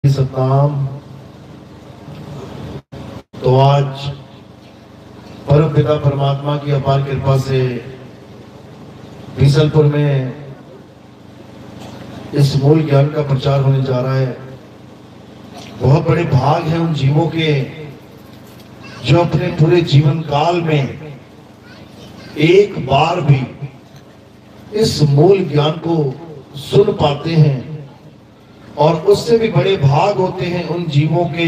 सतनाम। तो आज परम पिता परमात्मा की अपार कृपा से बीसलपुर में इस मूल ज्ञान का प्रचार होने जा रहा है। बहुत बड़े भाग हैं उन जीवों के जो अपने पूरे जीवन काल में एक बार भी इस मूल ज्ञान को सुन पाते हैं, और उससे भी बड़े भाग होते हैं उन जीवों के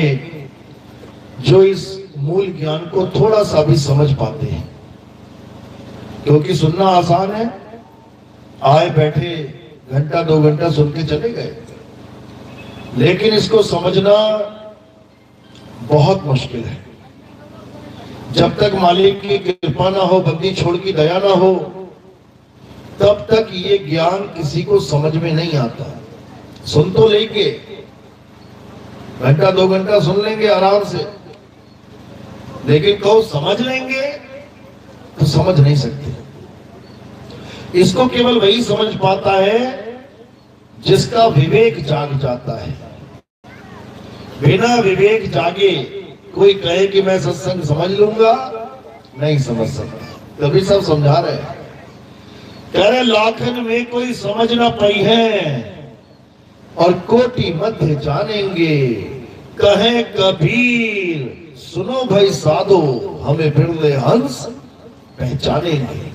जो इस मूल ज्ञान को थोड़ा सा भी समझ पाते हैं। क्योंकि सुनना आसान है, आए बैठे घंटा दो घंटा सुन के चले गए, लेकिन इसको समझना बहुत मुश्किल है। जब तक मालिक की कृपा ना हो, बंदी छोड़ की दया ना हो, तब तक ये ज्ञान किसी को समझ में नहीं आता। सुन तो लेंगे, घंटा दो घंटा सुन लेंगे आराम से, लेकिन कहो समझ लेंगे तो समझ नहीं सकते। इसको केवल वही समझ पाता है जिसका विवेक जाग जाता है। बिना विवेक जागे कोई कहे कि मैं सत्संग समझ लूंगा, नहीं समझ सकता। तभी सब समझा रहे हैं, कह रहे लाखन में कोई समझ ना पाई है और कोटि मध्य जानेंगे। कहे कबीर सुनो भाई साधो, हमें बिरले हंस पहचानेंगे।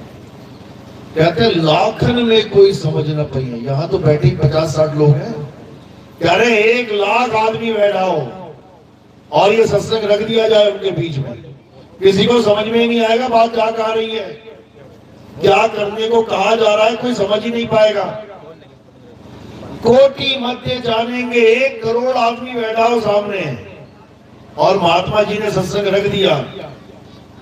कहते लाखन में कोई समझ न पाई है। यहां तो बैठे 50-60 लोग हैं, कह रहे 1 लाख आदमी बैठा हो और ये सत्संग रख दिया जाए उनके बीच में, किसी को समझ में ही नहीं आएगा बात क्या कह रही है, क्या करने को कहा जा रहा है, कोई समझ ही नहीं पाएगा। कोटि मध्य जानेंगे, 1 करोड़ आदमी बैठा हो सामने और महात्मा जी ने सत्संग रख दिया।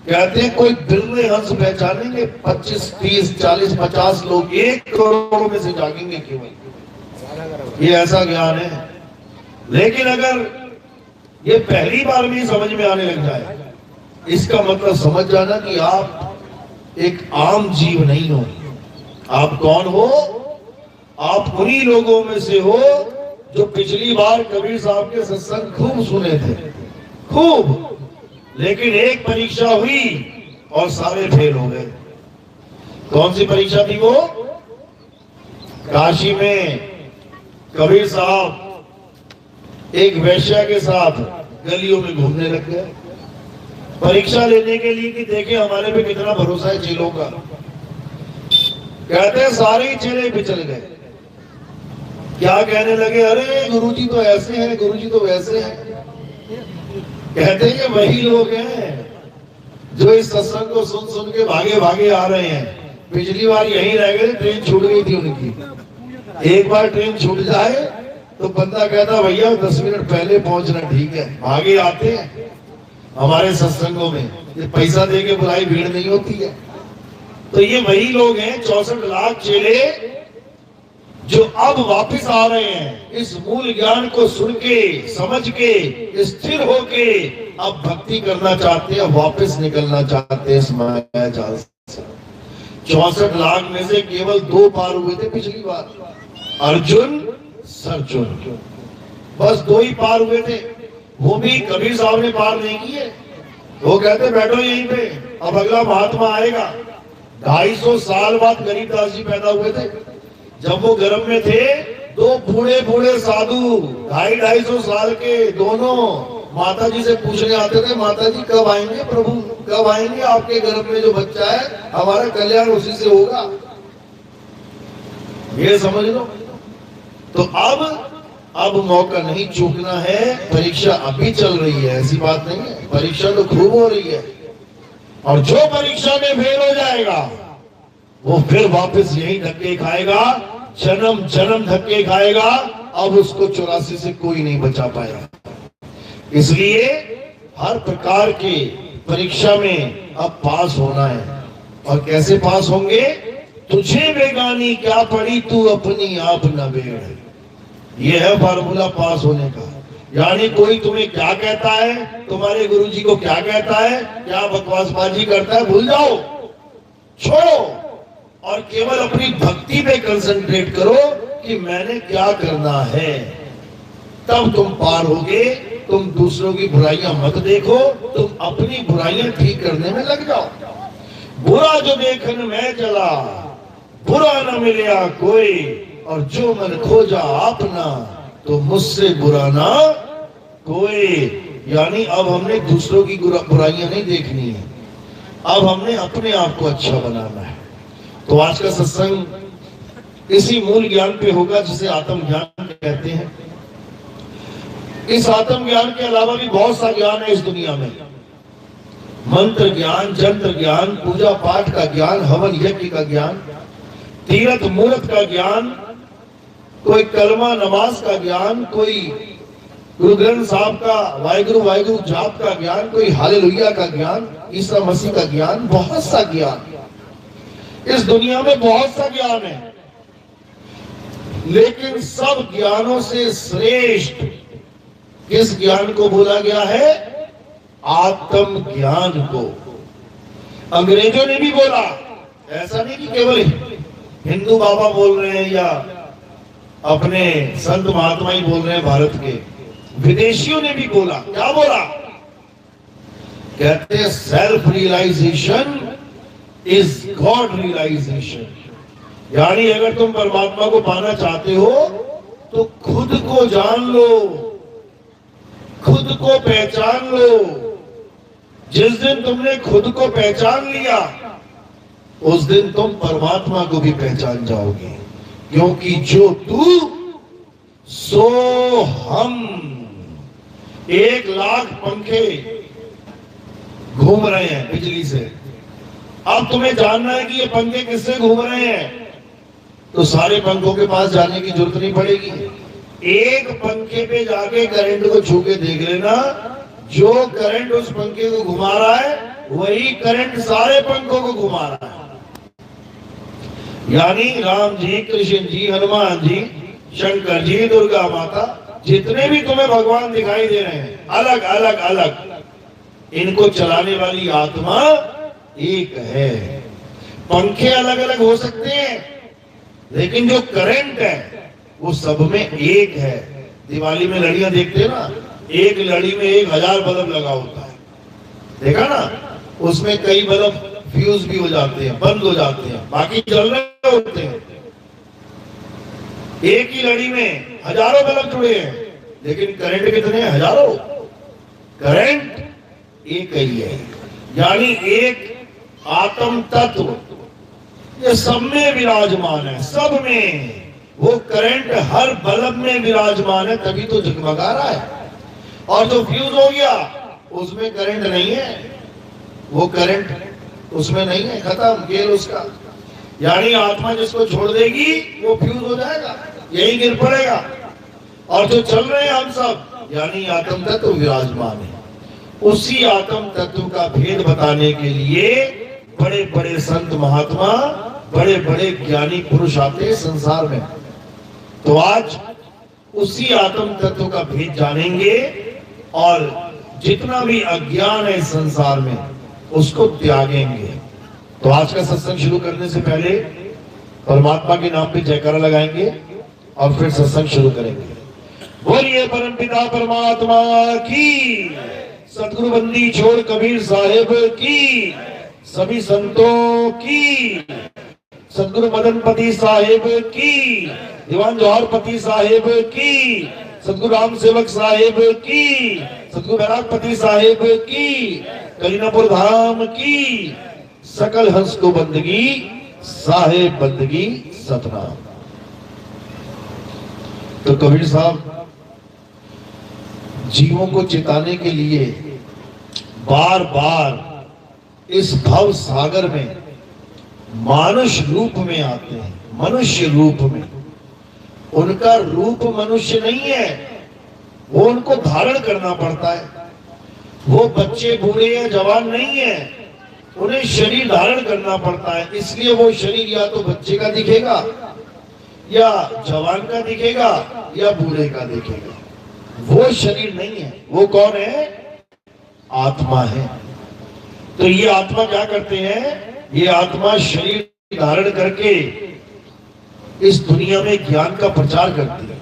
कहते हैं कोई बिरले हंस पहचानेंगे, 25, 30, 40, 50 लोग 1 करोड़ में से जागेंगे केवल। ये ऐसा ज्ञान है। लेकिन अगर ये पहली बार में समझ में आने लग जाए, इसका मतलब समझ जाना कि आप एक आम जीव नहीं हो। आप कौन हो? आप उन्हीं लोगों में से हो जो पिछली बार कबीर साहब के सत्संग खूब सुने थे, खूब, लेकिन एक परीक्षा हुई और सारे फेल हो गए। कौन सी परीक्षा थी वो? काशी में कबीर साहब एक वैश्या के साथ गलियों में घूमने लग गए, परीक्षा लेने के लिए कि देखे हमारे पे कितना भरोसा है चेलों का। कहते सारे चेले पिछल गए। क्या कहने लगे? अरे गुरुजी तो ऐसे हैं, गुरुजी तो वैसे हैं। कहते हैं वही लोग हैं जो इस सत्संग को सुन सुन के भागे भागे आ रहे हैं। पिछली बार यहीं रह गए, ट्रेन छूट गई थी उनकी। एक बार ट्रेन छूट जाए तो बंदा कहता भैया 10 मिनट पहले पहुंचना, ठीक है। भागे आते हैं हमारे सत्संगों में, ये पैसा दे के बुलाई भीड़ नहीं होती है। तो ये वही लोग हैं, 64 लाख चेले जो अब वापस आ रहे हैं, इस मूल ज्ञान को सुन के, समझ के, स्थिर होके अब भक्ति करना चाहते हैं, वापस निकलना चाहते हैं इस माया जाल से। 64 लाख में से केवल 2 पार हुए थे पिछली बार, अर्जुन सर्जुन, बस 2 ही पार हुए थे। वो भी कबीर साहब ने पार नहीं किए। वो कहते बैठो यहीं पे, अब अगला महात्मा आएगा। 250 साल बाद गरीबदास जी पैदा हुए थे। जब वो गर्भ में थे, 2 बूढ़े बूढ़े साधु 250 साल के, दोनों माता जी से पूछने आते थे, माता जी कब आएंगे प्रभु, कब आएंगे? आपके गर्भ में जो बच्चा है हमारा कल्याण उसी से होगा, ये समझ लो। तो अब मौका नहीं चूकना है। परीक्षा अभी चल रही है, ऐसी बात नहीं है, परीक्षा तो खूब हो रही है। और जो परीक्षा में फेल हो जाएगा वो फिर वापस यही धक्के खाएगा, जन्म जन्म धक्के खाएगा। अब उसको 84 से कोई नहीं बचा पाएगा। इसलिए हर प्रकार की परीक्षा में अब पास होना है। और कैसे पास होंगे? तुझे बेगानी क्या पड़ी, तू अपनी आप न बेड़। ये है फार्मूला पास होने का। यानी कोई तुम्हें क्या कहता है, तुम्हारे गुरुजी को क्या कहता है, क्या बकवासबाजी करता है, भूल जाओ, छोड़ो, और केवल अपनी भक्ति पे कंसंट्रेट करो कि मैंने क्या करना है। तब तुम पार होगे। तुम दूसरों की बुराइयां मत देखो, तुम अपनी बुराइयां ठीक करने में लग जाओ। बुरा जो देखन मैं चला, बुरा न मिला कोई, और जो मन खोजा अपना, तो मुझसे बुरा ना कोई। यानी अब हमने दूसरों की बुराइयां नहीं देखनी है, अब हमने अपने आप को अच्छा बनाना है। तो आज का सत्संग इसी मूल ज्ञान पे होगा जिसे आत्मज्ञान कहते हैं। इस आत्मज्ञान के अलावा भी बहुत सा ज्ञान है इस दुनिया में। मंत्र ज्ञान, जंत्र ज्ञान, पूजा पाठ का ज्ञान, हवन यज्ञ का ज्ञान, तीर्थ मूर्त का ज्ञान, कोई कलमा नमाज का ज्ञान, कोई गुरु ग्रंथ साहब का वाहिगुरु वाहिगुरु जाप का ज्ञान, कोई हालेलुया का ज्ञान, ईसा मसीह का ज्ञान, बहुत सा ज्ञान इस दुनिया में, बहुत सा ज्ञान है। लेकिन सब ज्ञानों से श्रेष्ठ किस ज्ञान को बोला गया है? आत्म ज्ञान को। अंग्रेजों ने भी बोला, ऐसा नहीं कि केवल हिंदू बाबा बोल रहे हैं या अपने संत महात्मा ही बोल रहे हैं भारत के, विदेशियों ने भी बोला। क्या बोला? कहते हैं self realization is God realization. यानी अगर तुम परमात्मा को पाना चाहते हो तो खुद को जान लो, खुद को पहचान लो। जिस दिन तुमने खुद को पहचान लिया उस दिन तुम परमात्मा को भी पहचान जाओगे, क्योंकि जो तू सो हम। 1,00,000 पंखे घूम रहे हैं बिजली से। अब तुम्हें जानना है कि ये पंखे किससे घूम रहे हैं, तो सारे पंखों के पास जाने की जरूरत नहीं पड़ेगी। एक पंखे पे जाके करंट को छू के देख लेना, जो करंट उस पंखे को घुमा रहा है वही करंट सारे पंखों को घुमा रहा है। यानी राम जी, कृष्ण जी, हनुमान जी, शंकर जी, दुर्गा माता, जितने भी तुम्हें भगवान दिखाई दे रहे हैं अलग अलग अलग, इनको चलाने वाली आत्मा एक है। पंखे अलग अलग हो सकते हैं लेकिन जो करंट है वो सब में एक है। दिवाली में लड़ियां देखते हैं ना, एक लड़ी में 1000 बल्ब लगा होता है, देखा ना? उसमें कई बल्ब फ्यूज भी हो जाते हैं, बंद हो जाते हैं, बाकी जल रहे होते हैं। एक ही लड़ी में हजारों बल्ब जुड़े हैं लेकिन करंट कितने हैं? हजारों। करंट एक ही है। यानी एक आत्म तत्व ये सब में विराजमान है, सब में। वो करंट हर बल्ब में विराजमान है, तभी तो जगमगा रहा है। और जो फ्यूज हो गया उसमें करंट नहीं है, वो करंट उसमें नहीं है, खत्म खेल उसका। यानी आत्मा जिसको छोड़ देगी वो फ्यूज हो जाएगा, यही गिर पड़ेगा। और जो चल रहे हैं हम सब, यानी आत्म तत्व विराजमान है। उसी आत्म तत्व का भेद बताने के लिए बड़े बड़े संत महात्मा, बड़े बड़े ज्ञानी पुरुष आते हैं संसार में। तो आज उसी आत्म तत्व का भेद जानेंगे और जितना भी अज्ञान है संसार में उसको त्यागेंगे। तो आज का सत्संग शुरू करने से पहले परमात्मा के नाम पे जयकारा लगाएंगे और फिर सत्संग शुरू करेंगे। बोलिए परमपिता परमात्मा की, सतगुरु बंदी छोड़ कबीर साहेब की, सभी संतों की, सतगुरु मदनपति साहेब की, दीवान जौहरपति साहेब की, सतगुरु राम सेवक साहेब की, सतगुरु बैरागपति साहेब की, कलीनापुर धाम की, सकल हंस को बंदगी, साहेब बंदगी सतनाम। तो कबीर साहब जीवों को चिताने के लिए बार बार इस भव सागर में मानुष रूप में आते हैं, मनुष्य रूप में। उनका रूप मनुष्य नहीं है, वो उनको धारण करना पड़ता है। वो बच्चे बूढ़े या जवान नहीं है, उन्हें शरीर धारण करना पड़ता है। इसलिए वो शरीर या तो बच्चे का दिखेगा या जवान का दिखेगा या बूढ़े का दिखेगा। वो शरीर नहीं है, वो कौन है? आत्मा है। तो ये आत्मा क्या करते हैं? ये आत्मा शरीर धारण करके इस दुनिया में ज्ञान का प्रचार करती है।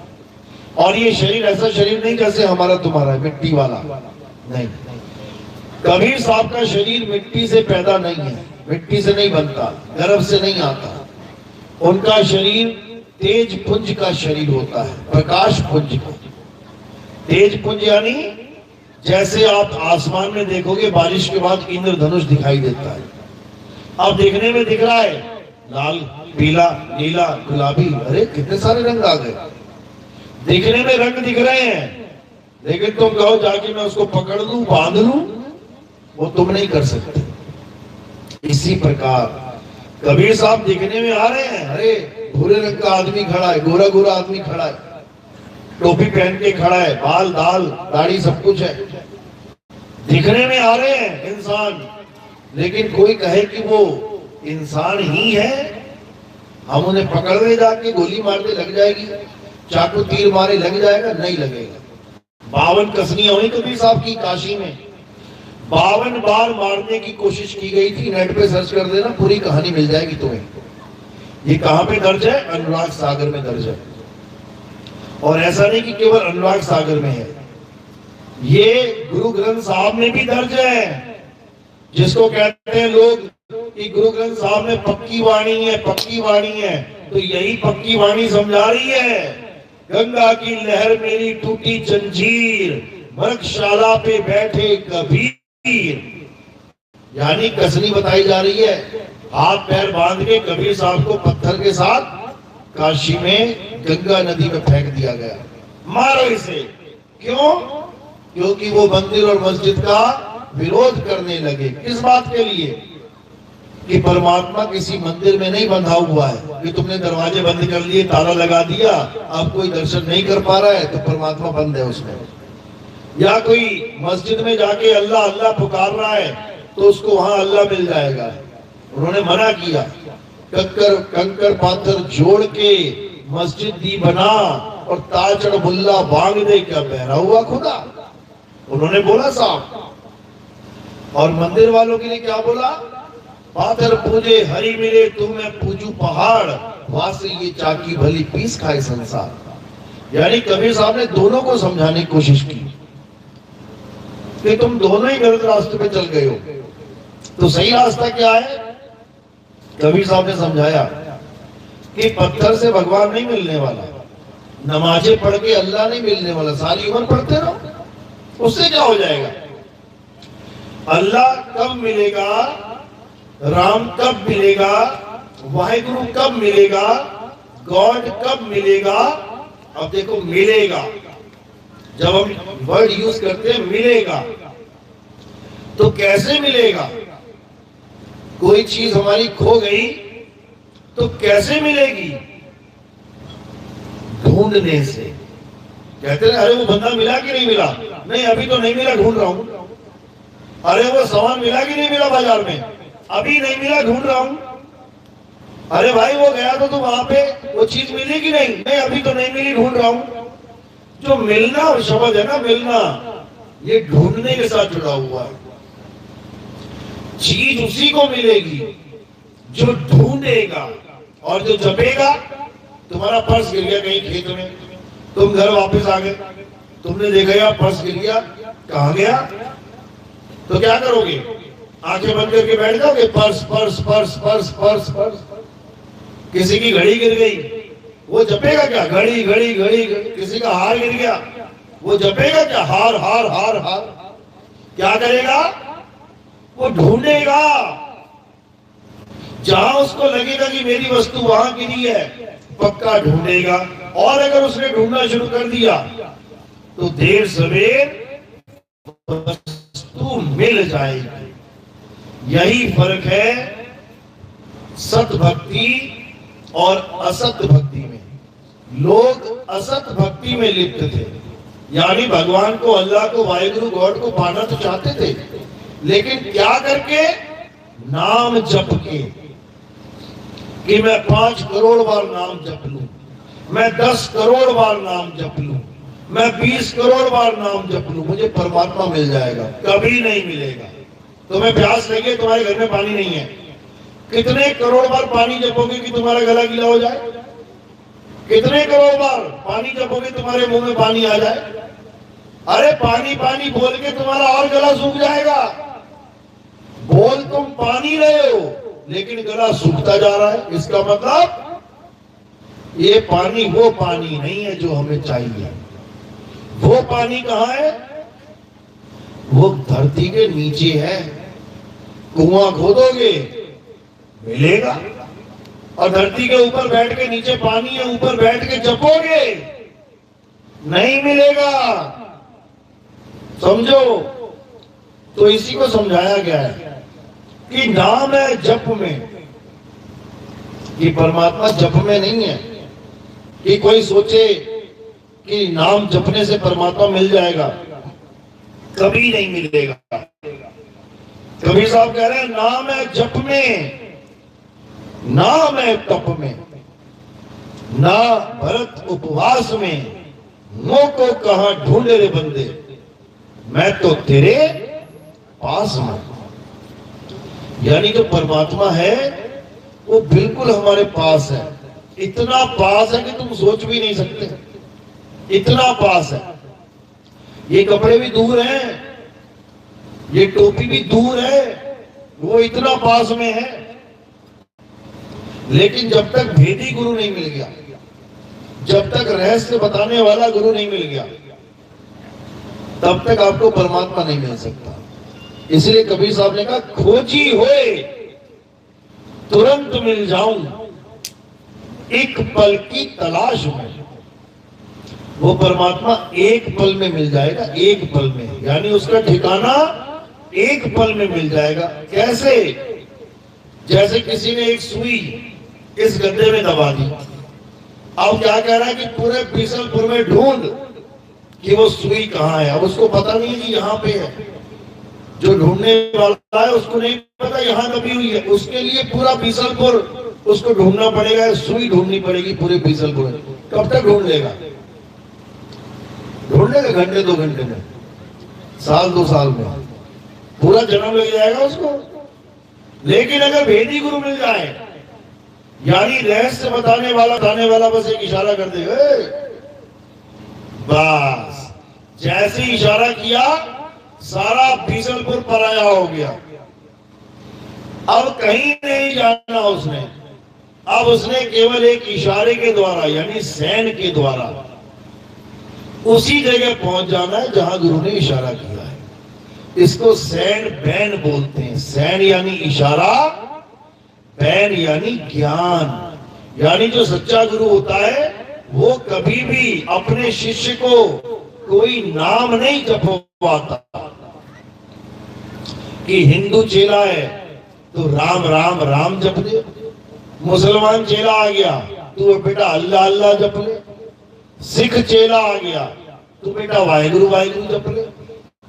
और ये शरीर ऐसा शरीर नहीं जैसे हमारा तुम्हारा मिट्टी वाला, नहीं। कबीर साहब का शरीर मिट्टी से पैदा नहीं है, मिट्टी से नहीं बनता, गर्भ से नहीं आता। उनका शरीर तेज पुंज का शरीर होता है, प्रकाश पुंज का। तेज पुंज यानी जैसे आप आसमान में देखोगे बारिश के बाद इंद्रधनुष दिखाई देता है। अब देखने में दिख रहा है लाल, पीला, नीला, गुलाबी, अरे कितने सारे रंग आ गए। दिखने में रंग दिख रहे हैं, लेकिन तुम कहो जाके मैं उसको पकड़ लूं, बांध लूं, वो तुम नहीं कर सकते। इसी प्रकार कबीर साहब दिखने में आ रहे हैं, अरे भूरे रंग का आदमी खड़ा है, गोरा गोरा आदमी खड़ा है, टोपी पहन के खड़ा है, बाल दाल दाढ़ी सब कुछ है, दिखने में आ रहे हैं इंसान। लेकिन कोई कहे कि वो इंसान ही है, हम उन्हें पकड़ ले जाके गोली मारते लग जाएगी, चाकू तीर मारे लग जाएगा, नहीं लगेगा। 52 कसनियां हुई कबीर साहब की काशी में, 52 बार मारने की कोशिश की गई थी। नेट पे सर्च कर देना, पूरी कहानी मिल जाएगी तुम्हें। ये कहां पे दर्ज है? अनुराग सागर में दर्ज है। और ऐसा नहीं कि केवल अनुराग सागर में है, ये गुरु ग्रंथ साहब में भी दर्ज है। जिसको कहते हैं लोग कि गुरु ग्रंथ साहब में पक्की वाणी है, पक्की वाणी है, तो यही पक्की वाणी समझा रही है। गंगा की लहर मेरी टूटी जंजीर, मृगशाला पे बैठे कबीर, यानी कसनी बताई जा रही है। हाथ पैर बांध के कबीर साहब को पत्थर के साथ काशी में गंगा नदी में फेंक दिया गया, मारो इसे। क्यों? क्योंकि वो मंदिर और मस्जिद का विरोध करने लगे। किस बात के लिए? कि परमात्मा किसी मंदिर में नहीं बंधा हुआ है कि तुमने दरवाजे बंद कर लिए, ताला लगा दिया, अब कोई दर्शन नहीं कर पा रहा है तो परमात्मा बंद है उसमें। या कोई मस्जिद में जाके अल्लाह अल्लाह पुकार रहा है तो उसको वहां अल्लाह मिल जाएगा। उन्होंने मना किया, कंकर पाथर जोड़ के मस्जिद दी बना और ताजड़ बुल्ला बांग दे, क्या बहरा हुआ खुदा, उन्होंने बोला साहब। और मंदिर वालों के लिए क्या बोला? पाथर पूजे हरि मिले, तुम्हें पूजू पहाड़, वहां से ये चाकी भली पीस खाए संसार। यानी कबीर साहब ने दोनों को समझाने की कोशिश की कि तुम दोनों ही गलत रास्ते पे चल गए हो, तो सही रास्ता क्या है? कबीर साहब ने समझाया कि पत्थर से भगवान नहीं मिलने वाला, नमाजें पढ़ के अल्लाह नहीं मिलने वाला, सारी उम्र पढ़ते रहो, उससे क्या हो जाएगा? अल्लाह कब मिलेगा, राम कब मिलेगा, वाहिगुरु कब मिलेगा, गॉड कब मिलेगा? अब देखो मिलेगा, जब हम वर्ड यूज करते हैं मिलेगा, तो कैसे मिलेगा? कोई चीज हमारी खो गई तो कैसे मिलेगी? ढूंढने से। कहते हैं अरे वो बंदा मिला कि नहीं मिला? नहीं अभी तो नहीं मिला, ढूंढ रहा हूं। अरे वो सामान मिला कि नहीं मिला बाजार में? अभी नहीं मिला, ढूंढ रहा हूं। अरे भाई वो गया तो वहां पे वो चीज मिली कि नहीं? नहीं अभी तो नहीं मिली, ढूंढ रहा हूं। जो मिलना शब्द है ना, मिलना, ये ढूंढने के साथ जुड़ा हुआ है। चीज उसी को मिलेगी जो ढूंढेगा और जो जपेगा। तुम्हारा पर्स गिर गया कहीं खेत में, तुम घर वापस आ गए, तुमने देखा यार पर्स गिर गया, कहां गया? तो क्या करोगे? आंखें बंद करके बैठ जाओगे, purse purse purse purse purse purse. किसी की घड़ी गिर गई, वो जपेगा क्या? घड़ी घड़ी घड़ी। किसी का हार गिर गया, वो जपेगा क्या? हार हार हार हार। क्या करेगा? वो ढूंढेगा। जहां उसको लगेगा कि मेरी वस्तु वहां गिरी है, पक्का ढूंढेगा। और अगर उसने ढूंढना शुरू कर दिया तो देर सवेर वस्तु मिल जाएगी। यही फर्क है सत भक्ति और असत भक्ति में। लोग असत भक्ति में लिप्त थे, यानी भगवान को, अल्लाह को, वाहिगुरु गॉड को पाना तो चाहते थे, लेकिन क्या करके? नाम जप के, कि मैं 5 करोड़ बार नाम जप लूं, मैं 10 करोड़ बार नाम जप लूं, मैं 20 करोड़ बार नाम जप लूं, मुझे परमात्मा मिल जाएगा। कभी नहीं मिलेगा। तुम्हें प्यास लगे, तुम्हारे घर में पानी नहीं है, कितने करोड़ बार पानी जपोगे कि तुम्हारा गला गीला हो जाए? कितने करोड़ बार पानी जपोगे तुम्हारे मुंह में पानी आ जाए? अरे पानी पानी बोल के तुम्हारा और गला सूख जाएगा। बोल तुम पानी रहे हो लेकिन गला सूखता जा रहा है। इसका मतलब ये पानी वो पानी नहीं है जो हमें चाहिए। वो पानी कहां है? वो धरती के नीचे है। कुआं खोदोगे मिलेगा, और धरती के ऊपर बैठ के, नीचे पानी है, ऊपर बैठ के जपोगे नहीं मिलेगा। समझो। तो इसी को समझाया गया है कि नाम है जप में, कि परमात्मा जप में नहीं है। कि कोई सोचे कि नाम जपने से परमात्मा मिल जाएगा, कभी नहीं मिलेगा। कबीर साहब कह रहे हैं नाम है जप में, नाम है तप में, ना भरत उपवास में, मुंह को कहां ढूंढ रे बंदे, मैं तो तेरे पास में। यानी जो परमात्मा है वो बिल्कुल हमारे पास है। इतना पास है कि तुम सोच भी नहीं सकते, इतना पास है। ये कपड़े भी दूर हैं, ये टोपी भी दूर है, वो इतना पास में है। लेकिन जब तक भेदी गुरु नहीं मिल गया, जब तक रहस्य बताने वाला गुरु नहीं मिल गया, तब तक आपको परमात्मा नहीं मिल सकता। इसलिए कबीर साहब ने कहा खोजी होए तुरंत मिल जाऊं, एक पल की तलाश में। वो परमात्मा एक पल में मिल जाएगा, एक पल में, यानी उसका ठिकाना एक पल में मिल जाएगा। कैसे? जैसे किसी ने एक सुई इस गड्ढे में दबा दी। अब क्या कह रहा है कि पूरे बीसलपुर में ढूंढ कि वो सुई कहां है। अब उसको पता नहीं कि यहां पे है। जो ढूंढने वाला है उसको नहीं पता यहां दबी हुई है। उसके लिए पूरा बीसलपुर उसको ढूंढना पड़ेगा, सुई ढूंढनी पड़ेगी पूरे बीसलपुर में। कब तक ढूंढ लेगा? ढूंढ लेगा घंटे 2 घंटे में, साल 2 साल में, पूरा जन्म लग जाएगा उसको। लेकिन अगर भेदी गुरु मिल जाए, यानी रहस्य बताने वाला बस एक इशारा कर दे, बस जैसे इशारा किया सारा बीसलपुर पराया हो गया। अब कहीं नहीं जाना उसने। अब उसने केवल एक इशारे के द्वारा, यानी सैन के द्वारा उसी जगह पहुंच जाना है जहां गुरु ने इशारा किया है। इसको सैन बैन बोलते हैं। सैन यानी इशारा, बैन यानी ज्ञान। यानी जो सच्चा गुरु होता है वो कभी भी अपने शिष्य को कोई नाम नहीं जपवाता। कि हिंदू चेला है तो राम राम राम जप ले, मुसलमान चेला आ गया तो बेटा अल्लाह अल्लाह जप ले, सिख चेला आ गया तो बेटा वाहिगुरु वाहिगुरु जप ले,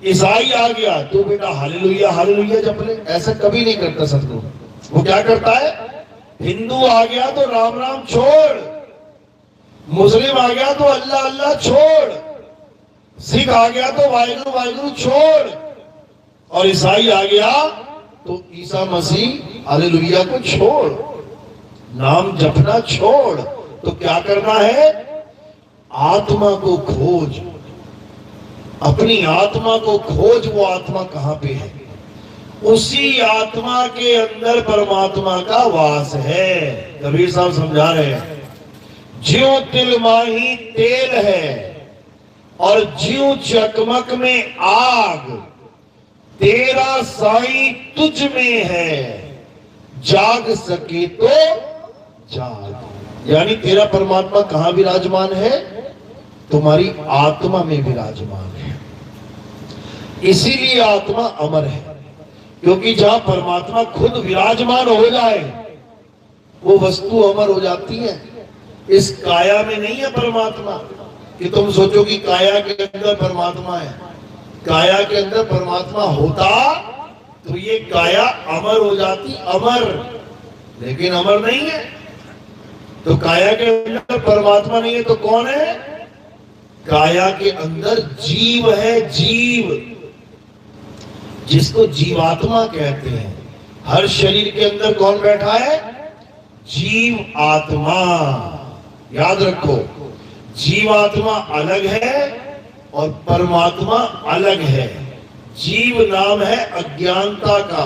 ईसाई आ गया तो बेटा हालेलुया हालेलुया जप ले। ऐसा कभी नहीं करता सतगुरु। वो क्या करता है? हिंदू आ गया तो राम राम छोड़, मुस्लिम आ गया तो अल्लाह अल्लाह छोड़, सिख आ गया तो वाहिगुरु वाहिगुरु छोड़, और ईसाई आ गया तो ईसा मसीह हालेलुया को छोड़, नाम जपना छोड़। तो क्या करना है? आत्मा को खोज, अपनी आत्मा को खोज। वो आत्मा कहां पे है? उसी आत्मा के अंदर परमात्मा का वास है। कबीर साहब समझा रहे हैं, ज्यों तिल माही तेल है और ज्यों चकमक में आग, तेरा साईं तुझ में है, जाग सके तो जाग। यानी तेरा परमात्मा कहां विराजमान है? तुम्हारी आत्मा में विराजमान है। इसीलिए आत्मा अमर है, क्योंकि जहां परमात्मा खुद विराजमान हो जाए वो वस्तु अमर हो जाती है। इस काया में नहीं है परमात्मा कि तुम सोचो कि काया के अंदर परमात्मा है। काया के अंदर परमात्मा होता तो ये काया अमर हो जाती, अमर, लेकिन अमर नहीं है। तो काया के अंदर परमात्मा नहीं है तो कौन है? काया के अंदर जीव है, जीव, जिसको जीवात्मा कहते हैं। हर शरीर के अंदर कौन बैठा है? जीव आत्मा। याद रखो, जीवात्मा अलग है और परमात्मा अलग है। जीव नाम है अज्ञानता का,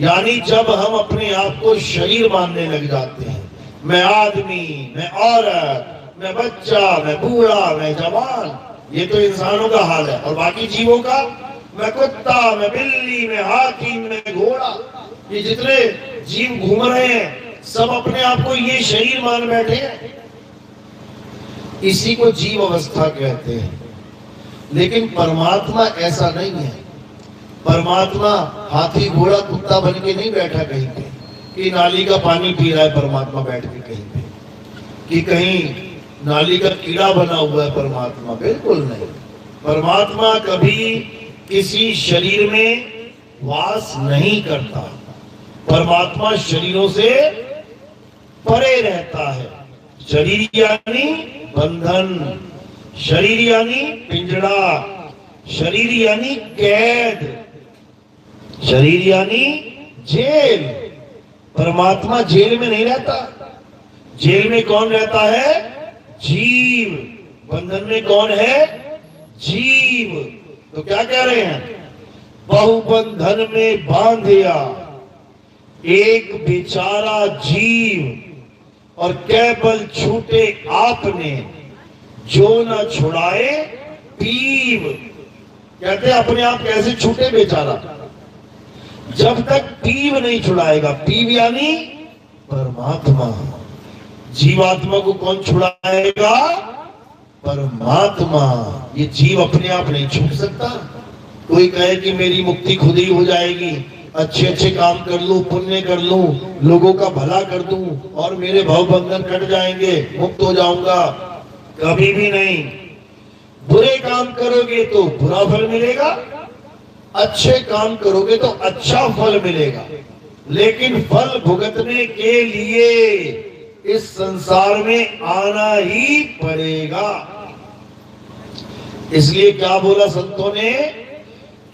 यानी जब हम अपने आप को शरीर मानने लग जाते हैं, मैं आदमी, मैं औरत, मैं बच्चा, मैं बूढ़ा, मैं जवान, ये तो इंसानों का हाल है। और बाकी जीवों का, मैं कुत्ता, मैं बिल्ली, मैं हाथी, मैं घोड़ा, ये जितने जीव घूम रहे हैं सब अपने आप को ये शरीर मान बैठे हैं। इसी को जीव अवस्था कहते हैं। लेकिन परमात्मा ऐसा नहीं है। परमात्मा हाथी घोड़ा कुत्ता बन के नहीं बैठा कहीं पे कि नाली का पानी पी रहा है परमात्मा बैठ के कहीं पे, कि कहीं नाली का कीड़ा बना हुआ है परमात्मा, बिल्कुल नहीं। परमात्मा कभी किसी शरीर में वास नहीं करता। परमात्मा शरीरों से परे रहता है। शरीर यानी बंधन, शरीर यानी पिंजड़ा, शरीर यानी कैद, शरीर यानी जेल। परमात्मा जेल में नहीं रहता। जेल में कौन रहता है? जीव। बंधन में कौन है? जीव। तो क्या कह रहे हैं? बहुबंधन में बांधिया एक बेचारा जीव, और केवल छूटे आपने जो न छुड़ाए पीव। कहते अपने आप कैसे छूटे बेचारा? जब तक पीव नहीं छुड़ाएगा। पीव यानी परमात्मा। जीवात्मा को कौन छुड़ाएगा? परमात्मा। ये जीव अपने आप नहीं छूट सकता। कोई कहे कि मेरी मुक्ति खुद ही हो जाएगी, अच्छे अच्छे काम कर लूं, पुण्य कर लूं, लोगों का भला कर दूं और मेरे भव बंधन कट जाएंगे, मुक्त हो जाऊंगा, कभी भी नहीं। बुरे काम करोगे तो बुरा फल मिलेगा, अच्छे काम करोगे तो अच्छा फल मिलेगा। लेकिन फल भुगतने के लिए इस संसार में आना ही पड़ेगा। इसलिए क्या बोला संतों ने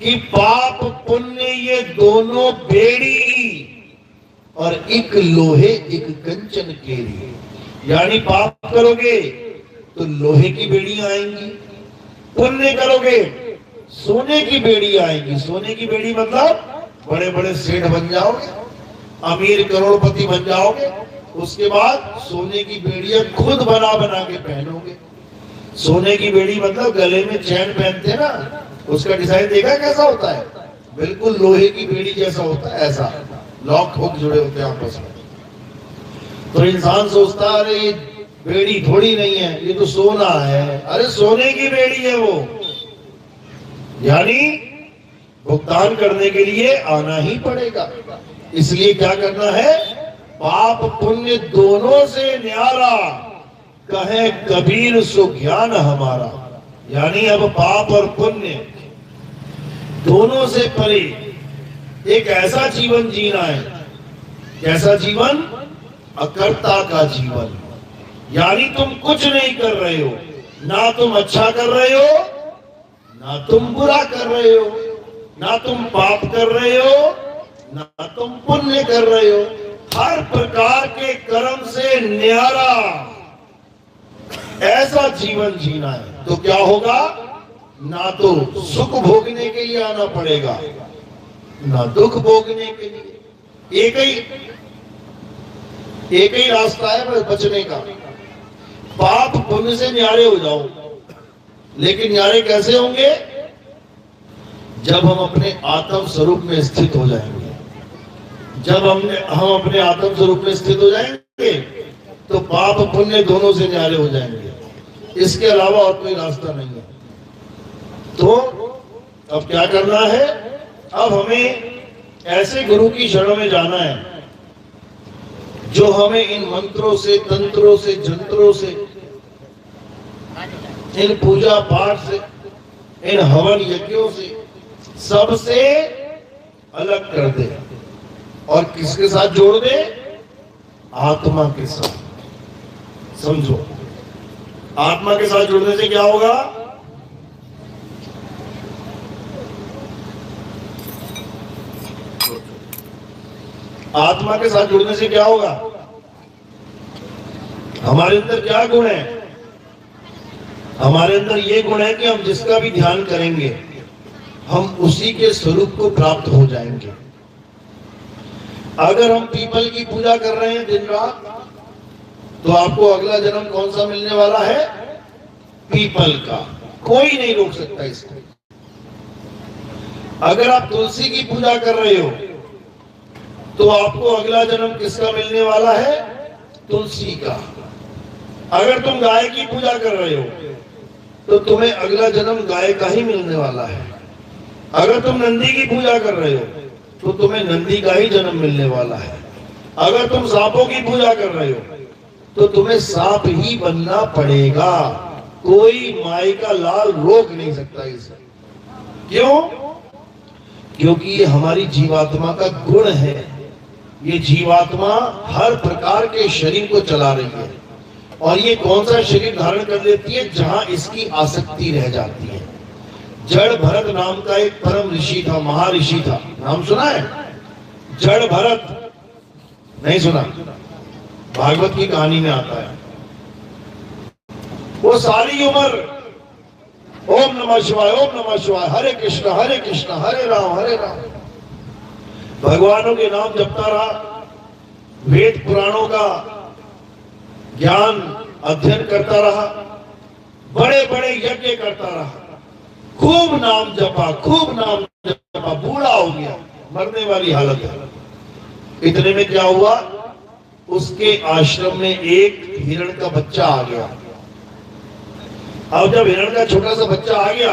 कि पाप पुण्य ये दोनों बेड़ी और एक लोहे एक कंचन केरी। यानी पाप करोगे तो लोहे की बेड़ियां आएंगी, पुण्य करोगे सोने की बेड़ी आएंगी। सोने की बेड़ी मतलब बड़े बड़े सेठ बन जाओगे, अमीर करोड़पति बन जाओगे। उसके बाद सोने की बेड़ियां खुद बना बना के पहनोगे। सोने की बेड़ी मतलब गले में चैन पहनते ना, उसका डिजाइन देखा कैसा होता है? बिल्कुल लोहे की बेड़ी जैसा होता है, ऐसा लॉक हुक जुड़े होते हैं आपस में। तो इंसान सोचता अरे ये बेड़ी थोड़ी नहीं है, ये तो सोना है। अरे सोने की बेड़ी है वो। यानी भुगतान करने के लिए आना ही पड़ेगा। इसलिए क्या करना है? पाप पुण्य दोनों से न्यारा, कहे कबीर सो ज्ञान हमारा। यानी अब पाप और पुण्य दोनों से परे एक ऐसा जीवन जीना है। कैसा जीवन? अकर्ता का जीवन। यानी तुम कुछ नहीं कर रहे हो, ना तुम अच्छा कर रहे हो, ना तुम बुरा कर रहे हो, ना तुम पाप कर रहे हो, ना तुम पुण्य कर रहे हो। हर प्रकार के कर्म से न्यारा ऐसा जीवन जीना है। तो क्या होगा? ना तो सुख भोगने के लिए आना पड़ेगा, ना दुख भोगने के लिए। एक ही रास्ता है बचने का। पाप पुण्य से न्यारे हो जाओ। लेकिन न्यारे कैसे होंगे? जब हम अपने आत्म स्वरूप में स्थित हो जाएंगे। जब हम अपने आत्म स्वरूप में स्थित हो जाएंगे तो पाप पुण्य दोनों से न्यारे हो जाएंगे। इसके अलावा और कोई रास्ता नहीं है। तो अब क्या करना है? अब हमें ऐसे गुरु की शरण में जाना है जो हमें इन मंत्रों से, तंत्रों से, जंत्रों से, इन पूजा पाठ से, इन हवन यज्ञों से, सबसे अलग कर दे। और किसके साथ जोड़ दे? आत्मा के साथ। समझो, आत्मा के साथ जुड़ने से क्या होगा? आत्मा के साथ जुड़ने से क्या होगा? हमारे अंदर क्या गुण है? हमारे अंदर ये गुण है कि हम जिसका भी ध्यान करेंगे हम उसी के स्वरूप को प्राप्त हो जाएंगे। अगर हम पीपल की पूजा कर रहे हैं दिन रात, तो आपको अगला जन्म कौन सा मिलने वाला है? पीपल का। कोई नहीं रोक सकता इसको। अगर आप तुलसी की पूजा कर रहे हो तो आपको अगला जन्म किसका मिलने वाला है? तुलसी का। अगर तुम गाय की पूजा कर रहे हो तो तुम्हें अगला जन्म गाय का ही मिलने वाला है। अगर तुम नंदी की पूजा कर रहे हो तो तुम्हें नंदी का ही जन्म मिलने वाला है। अगर तुम सांपों की पूजा कर रहे हो तो तुम्हें सांप ही बनना पड़ेगा। कोई माई का लाल रोक नहीं सकता इसे। क्यों? क्योंकि ये हमारी जीवात्मा का गुण है। ये जीवात्मा हर प्रकार के शरीर को चला रही है। और ये कौन सा शरीर धारण कर लेती है? जहां इसकी आसक्ति रह जाती है। जड़ भरत नाम का एक परम ऋषि था, महर्षि था। नाम सुना है? जड़ भरत नहीं सुना? भागवत की कहानी में आता है। वो सारी उम्र ओम नमः शिवाय, ओम नमः शिवाय, हरे कृष्ण हरे राम भगवानों के नाम जपता रहा। वेद पुराणों का ज्ञान अध्ययन करता रहा। बड़े बड़े यज्ञ करता रहा। खूब नाम जपा, बूढ़ा हो गया, मरने वाली हालत है। इतने में क्या हुआ? उसके आश्रम में एक हिरण का बच्चा आ गया। अब जब हिरण का छोटा सा बच्चा आ गया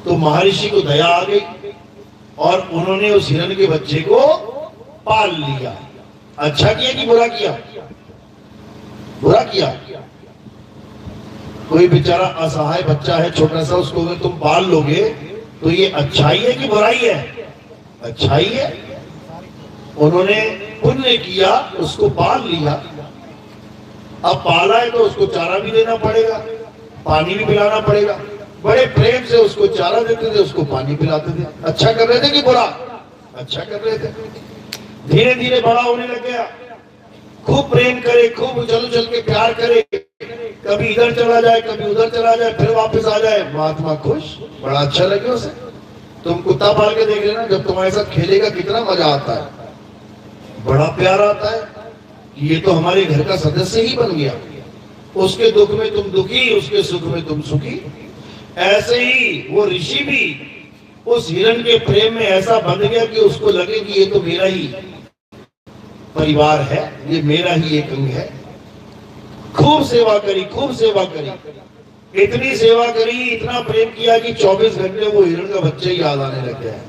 तो महर्षि को दया आ गई और उन्होंने उस हिरण के बच्चे को पाल लिया। अच्छा किया कि बुरा किया? बुरा किया। कोई बेचारा असहाय बच्चा है छोटा सा, उसको अगर तुम पाल लोगे तो ये अच्छाई है कि बुराई है? अच्छाई है। उन्होंने पुण्य किया, उसको पाल लिया। अब पाला है तो उसको चारा भी देना पड़ेगा, पानी भी पिलाना पड़ेगा। बड़े प्रेम से उसको चारा देते थे, उसको पानी पिलाते थे। अच्छा कर रहे थे कि बुरा? अच्छा कर रहे थे। धीरे धीरे बड़ा होने लग गया। खूब प्रेम करे, खूब उछल उछल के प्यार करे। कभी इधर चला जाए, कभी उधर चला जाए, फिर वापस आ जाए। महात्मा खुश, बड़ा अच्छा लगे उसे। तुम कुत्ता पाल के देख लेना, जब तुम्हारे साथ खेलेगा कितना मजा आता है, बड़ा प्यार आता है। ये तो हमारे घर का सदस्य ही बन गया। उसके दुख में तुम दुखी, उसके सुख में तुम सुखी। ऐसे ही वो ऋषि भी उस हिरण के प्रेम में ऐसा बंध गया कि उसको लगे कि ये तो मेरा ही परिवार है, ये मेरा ही एक अंग है। खूब सेवा करी, खूब सेवा करी। इतनी सेवा करी, इतना प्रेम किया कि 24 घंटे वो हिरण का बच्चा ही याद आने लग गया।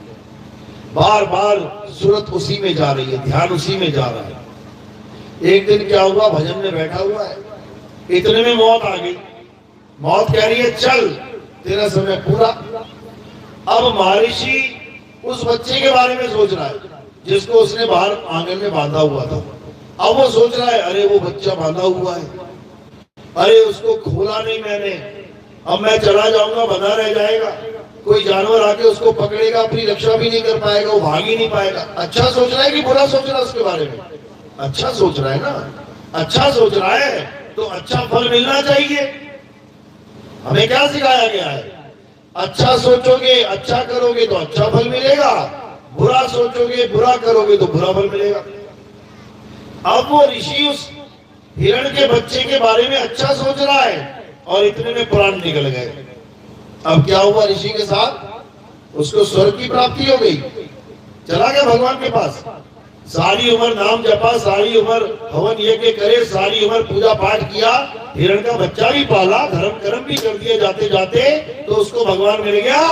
बार बार सूरत उसी में जा रही है, ध्यान उसी में जा रहा है। एक दिन क्या हुआ, भजन में बैठा हुआ है, इतने में मौत आ गई। मौत कह रही है चल, तेरा समय पूरा। अब महर्षि उस बच्चे के बारे में सोच रहा है जिसको उसने बाहर आंगन में बांधा हुआ था। अब वो सोच रहा है, अरे वो बच्चा बांधा हुआ है, अरे उसको खोला नहीं मैंने, अब मैं चला जाऊंगा बंधा रह जाएगा, कोई जानवर आके उसको पकड़ेगा, अपनी रक्षा भी नहीं कर पाएगा, वो भाग ही नहीं पाएगा। अच्छा सोच रहा है कि बुरा सोच रहा है उसके बारे में? अच्छा सोच रहा है ना। अच्छा सोच रहा है तो अच्छा फल मिलना चाहिए। हमें क्या सिखाया गया है? अच्छा सोचोगे, अच्छा करोगे तो अच्छा फल मिलेगा, बुरा सोचोगे, बुरा करोगे तो बुरा फल मिलेगा। अब वो ऋषि उस हिरण के बच्चे के बारे में अच्छा सोच रहा है और इतने में प्राण निकल गए। अब क्या हुआ ऋषि के साथ? उसको स्वर्ग की प्राप्ति हो गई, चला गया भगवान के पास। सारी उम्र नाम जपा, सारी उम्र हवन यज्ञ करे, सारी उम्र पूजा पाठ किया, हिरण का बच्चा भी पाला, धर्म कर्म भी कर दिए जाते जाते, तो उसको भगवान मिल गया?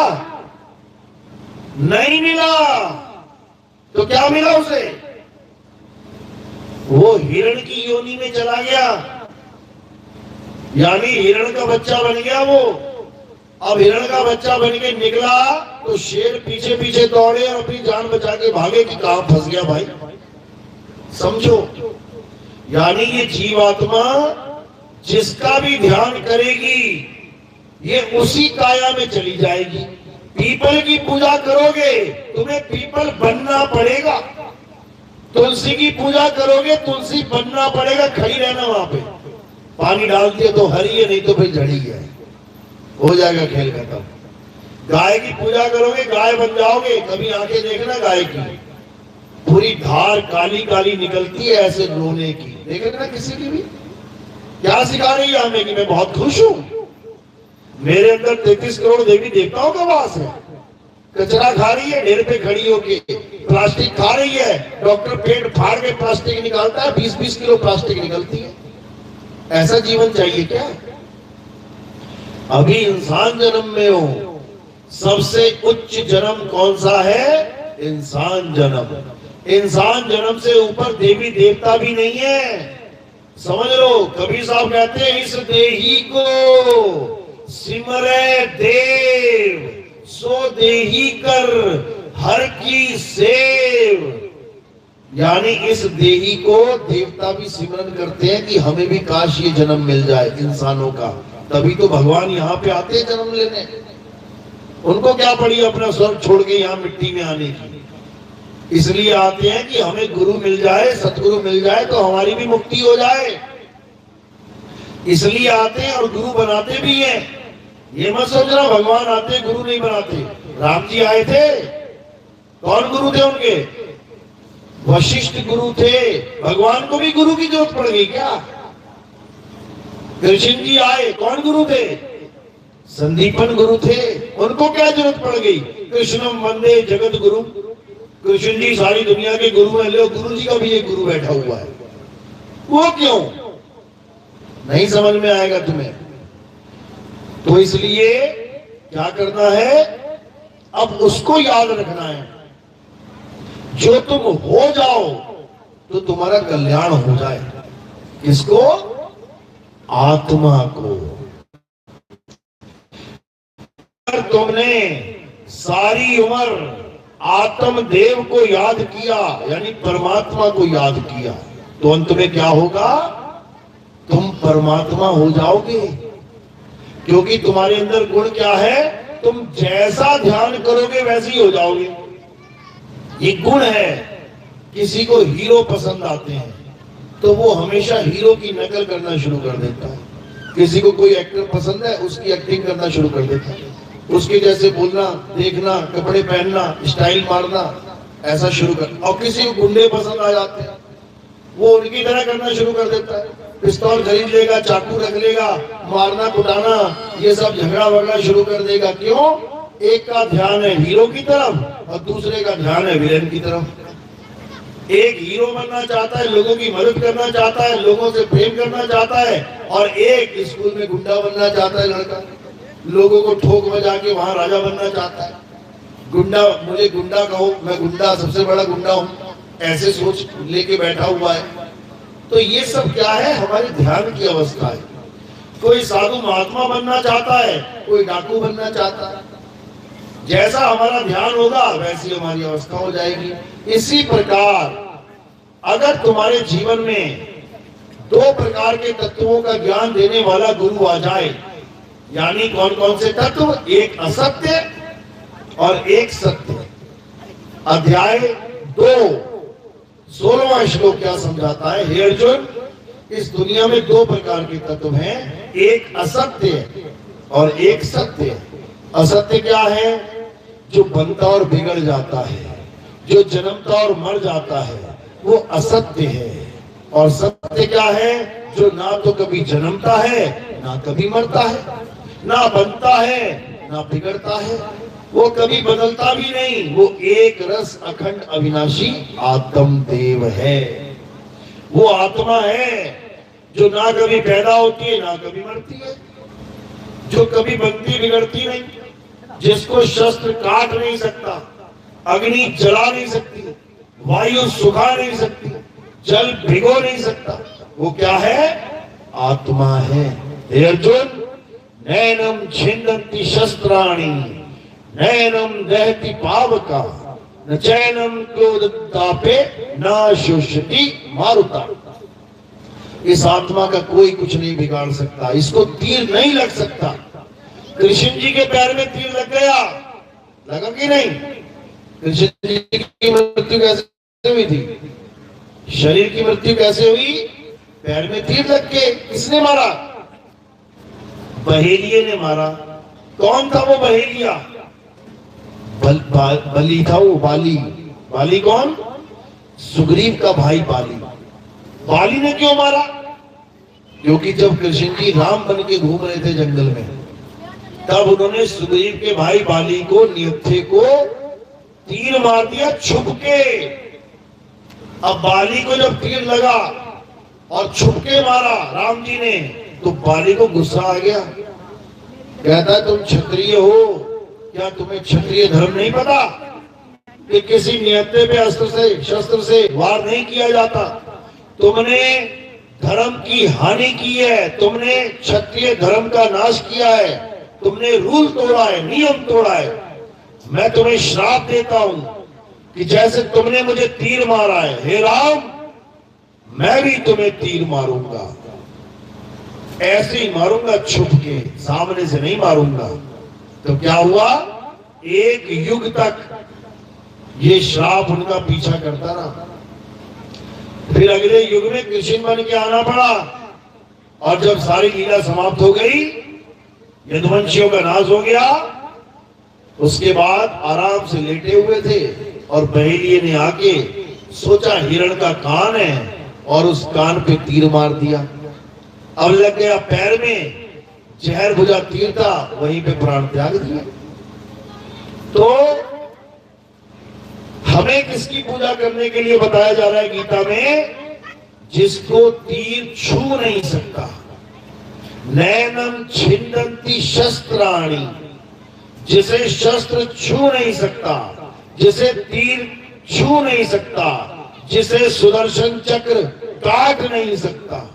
नहीं मिला। तो क्या मिला उसे? वो हिरण की योनि में चला गया, यानी हिरण का बच्चा बन गया वो। अब हिरण का बच्चा बन के निकला तो शेर पीछे पीछे दौड़े और अपनी जान बचा के भागे कि कहां फंस गया भाई। समझो, यानी ये जीवात्मा जिसका भी ध्यान करेगी ये उसी काया में चली जाएगी। पीपल की पूजा करोगे तुम्हें पीपल बनना पड़ेगा, तुलसी की पूजा करोगे तुलसी बनना पड़ेगा, खड़ी रहना वहां पे। पानी डाल दिया तो हरी है, नहीं तो फिर झड़ी है, हो जाएगा खेल खत्म। गाय की पूजा करोगे गाय बन जाओगे, कभी आंखें देखना गाय की, पूरी धार काली काली निकलती है ऐसे रोने की, देखना किसी की भी। क्या सिखा रही है हमें कि मैं बहुत खुश हूं, मेरे अंदर 33 करोड़ देवी देवताओं का वास है। कचरा खा रही है ढेर पे खड़ी होके, प्लास्टिक खा रही है, डॉक्टर पेट फाड़ के प्लास्टिक निकालता है, 20-20 किलो प्लास्टिक निकलती है। ऐसा जीवन चाहिए क्या? अभी इंसान जन्म में हो, सबसे उच्च जन्म कौन सा है? इंसान जन्म। इंसान जन्म से ऊपर देवी देवता भी नहीं है, समझ लो। कबीर साहब कहते हैं इस देही को सिमरे देव, सो देही कर हर की सेव। यानी इस देही को देवता भी सिमरन करते हैं कि हमें भी काश ये जन्म मिल जाए इंसानों का, तभी तो भगवान यहाँ पे आते हैं जन्म लेने। उनको क्या पड़ी अपना स्वर्ग छोड़ के यहाँ मिट्टी में आने की, इसलिए आते हैं कि हमें गुरु मिल जाए, सतगुरु मिल जाए तो हमारी भी मुक्ति हो जाए, इसलिए आते हैं और गुरु बनाते भी हैं। ये मत सोचना भगवान आते गुरु नहीं बनाते। राम जी आए थे, कौन गुरु थे उनके? वशिष्ठ गुरु थे। भगवान को भी गुरु की जरूरत पड़ गई क्या? कृष्ण जी आए, कौन गुरु थे? संदीपन गुरु थे, उनको क्या जरूरत पड़ गई? कृष्णम वंदे जगत गुरु, कृष्ण जी सारी दुनिया के गुरु है, लो गुरु जी का भी एक गुरु बैठा हुआ है। वो क्यों? नहीं समझ में आएगा तुम्हें। तो इसलिए क्या करना है? अब उसको याद रखना है, जो तुम हो जाओ तो तुम्हारा कल्याण हो जाए। किसको? आत्मा को। अगर तुमने सारी उम्र आत्मदेव को याद किया, यानी परमात्मा को याद किया, तो अंत में क्या होगा? तुम परमात्मा हो जाओगे। क्योंकि तुम्हारे अंदर गुण क्या है? तुम जैसा ध्यान करोगे वैसे ही हो जाओगे। ये गुण है। किसी को हीरो पसंद आते हैं तो वो हमेशा हीरो की नकल करना शुरू कर देता है। किसी को कोई एक्टर पसंद है, उसकी एक्टिंग करना शुरू कर देता है, उसके जैसे बोलना, देखना, कपड़े पहनना, स्टाइल मारना, ऐसा शुरू कर। और किसी को गुंडे पसंद आ जाते हैं, वो उनकी तरह करना शुरू कर देता है, पिस्तौल खरीद लेगा, चाकू रख लेगा, मारना कुटाना, ये सब झगड़ा वगड़ा शुरू कर देगा। क्यों? एक का ध्यान है हीरो की तरफ और दूसरे का ध्यान है विलेन की तरफ। एक हीरो बनना चाहता है, लोगों की मदद करना चाहता है, लोगों से प्रेम करना चाहता है, और एक स्कूल में गुंडा बनना चाहता है लड़का, लोगों को ठोक बजा के वहां राजा बनना चाहता है। गुंडा, मुझे गुंडा कहो, मैं गुंडा, सबसे बड़ा गुंडा हूं, ऐसे सोच लेके बैठा हुआ है। तो ये सब क्या है? हमारे ध्यान की अवस्था है। कोई साधु महात्मा बनना चाहता है, कोई डाकू बनना चाहता है। जैसा हमारा ध्यान होगा वैसी हमारी अवस्था हो जाएगी। इसी प्रकार अगर तुम्हारे जीवन में दो प्रकार के तत्वों का ज्ञान देने वाला गुरु आ जाए, यानी कौन कौन से तत्व? एक असत्य और एक सत्य। अध्याय 2 16वां श्लोक क्या समझाता है? हे अर्जुन, इस दुनिया में दो प्रकार के तत्व हैं, एक असत्य और एक सत्य। असत्य क्या है? जो बनता और बिगड़ जाता है, जो जन्मता और मर जाता है, वो असत्य है। और सत्य क्या है? जो ना तो कभी जन्मता है, ना कभी मरता है, ना बनता है, ना बिगड़ता है, वो कभी बदलता भी नहीं, वो एक रस अखंड अविनाशी आत्म देव है। वो आत्मा है जो ना कभी पैदा होती है, ना कभी मरती है, जो कभी बनती बिगड़ती नहीं, जिसको शस्त्र काट नहीं सकता, अग्नि जला नहीं सकती, वायु सुखा नहीं सकती, जल भिगो नहीं सकता, वो क्या है? आत्मा है। हे अर्जुन, नैनम छिन्दन्ति शस्त्राणि, नैनम दहति पावका, न चैनम क्रोधतापे, न शुष्यति मारुता। इस आत्मा का कोई कुछ नहीं बिगाड़ सकता, इसको तीर नहीं लग सकता। कृष्ण जी के पैर में तीर लग गया, लगा कि नहीं? कृष्ण जी की मृत्यु कैसे हुई थी? शरीर की मृत्यु कैसे हुई? पैर में तीर लग के। किसने मारा? बहेलिये ने मारा। कौन था वो बहेलिया? बली था वो, बाली। बाली कौन? सुग्रीव का भाई बाली। बाली ने क्यों मारा? क्योंकि जब कृष्ण जी राम बन के घूम रहे थे जंगल में, तब उन्होंने सुग्रीव के भाई बाली को, नियुत्थे को तीर मार दिया छुप के। अब बाली को जब तीर लगा और छुप के मारा राम जी ने, तो बाली को गुस्सा आ गया। कहता तुम क्षत्रिय हो, क्या तुम्हें क्षत्रिय धर्म नहीं पता कि किसी नियत्ते पे अस्त्र से, शस्त्र से वार नहीं किया जाता? तुमने धर्म की हानि की है, तुमने क्षत्रिय धर्म का नाश किया है, तुमने रूल तोड़ा है, नियम तोड़ा है। मैं तुम्हें श्राप देता हूं कि जैसे तुमने मुझे तीर मारा है, हे राम, मैं भी तुम्हें तीर मारूंगा। ऐसे ही मारूंगा छुप के, सामने से नहीं मारूंगा। तो क्या हुआ? एक युग तक ये श्राप उनका पीछा करता रहा। फिर अगले युग में कृष्ण बन के आना पड़ा, और जब सारी लीला समाप्त हो गई, यदुवंशियों का नाश हो गया, उसके बाद आराम से लेटे हुए थे और बहेलिये ने आके सोचा हिरण का कान है, और उस कान पे तीर मार दिया। अब लग गया पैर में, जहर भुजा तीर था, वहीं पे प्राण त्याग दिया। तो हमें किसकी पूजा करने के लिए बताया जा रहा है गीता में? जिसको तीर छू नहीं सकता। नैनम छिन्दन्ति शस्त्राणि, जिसे शस्त्र छू नहीं सकता, जिसे तीर छू नहीं सकता, जिसे सुदर्शन चक्र काट नहीं सकता।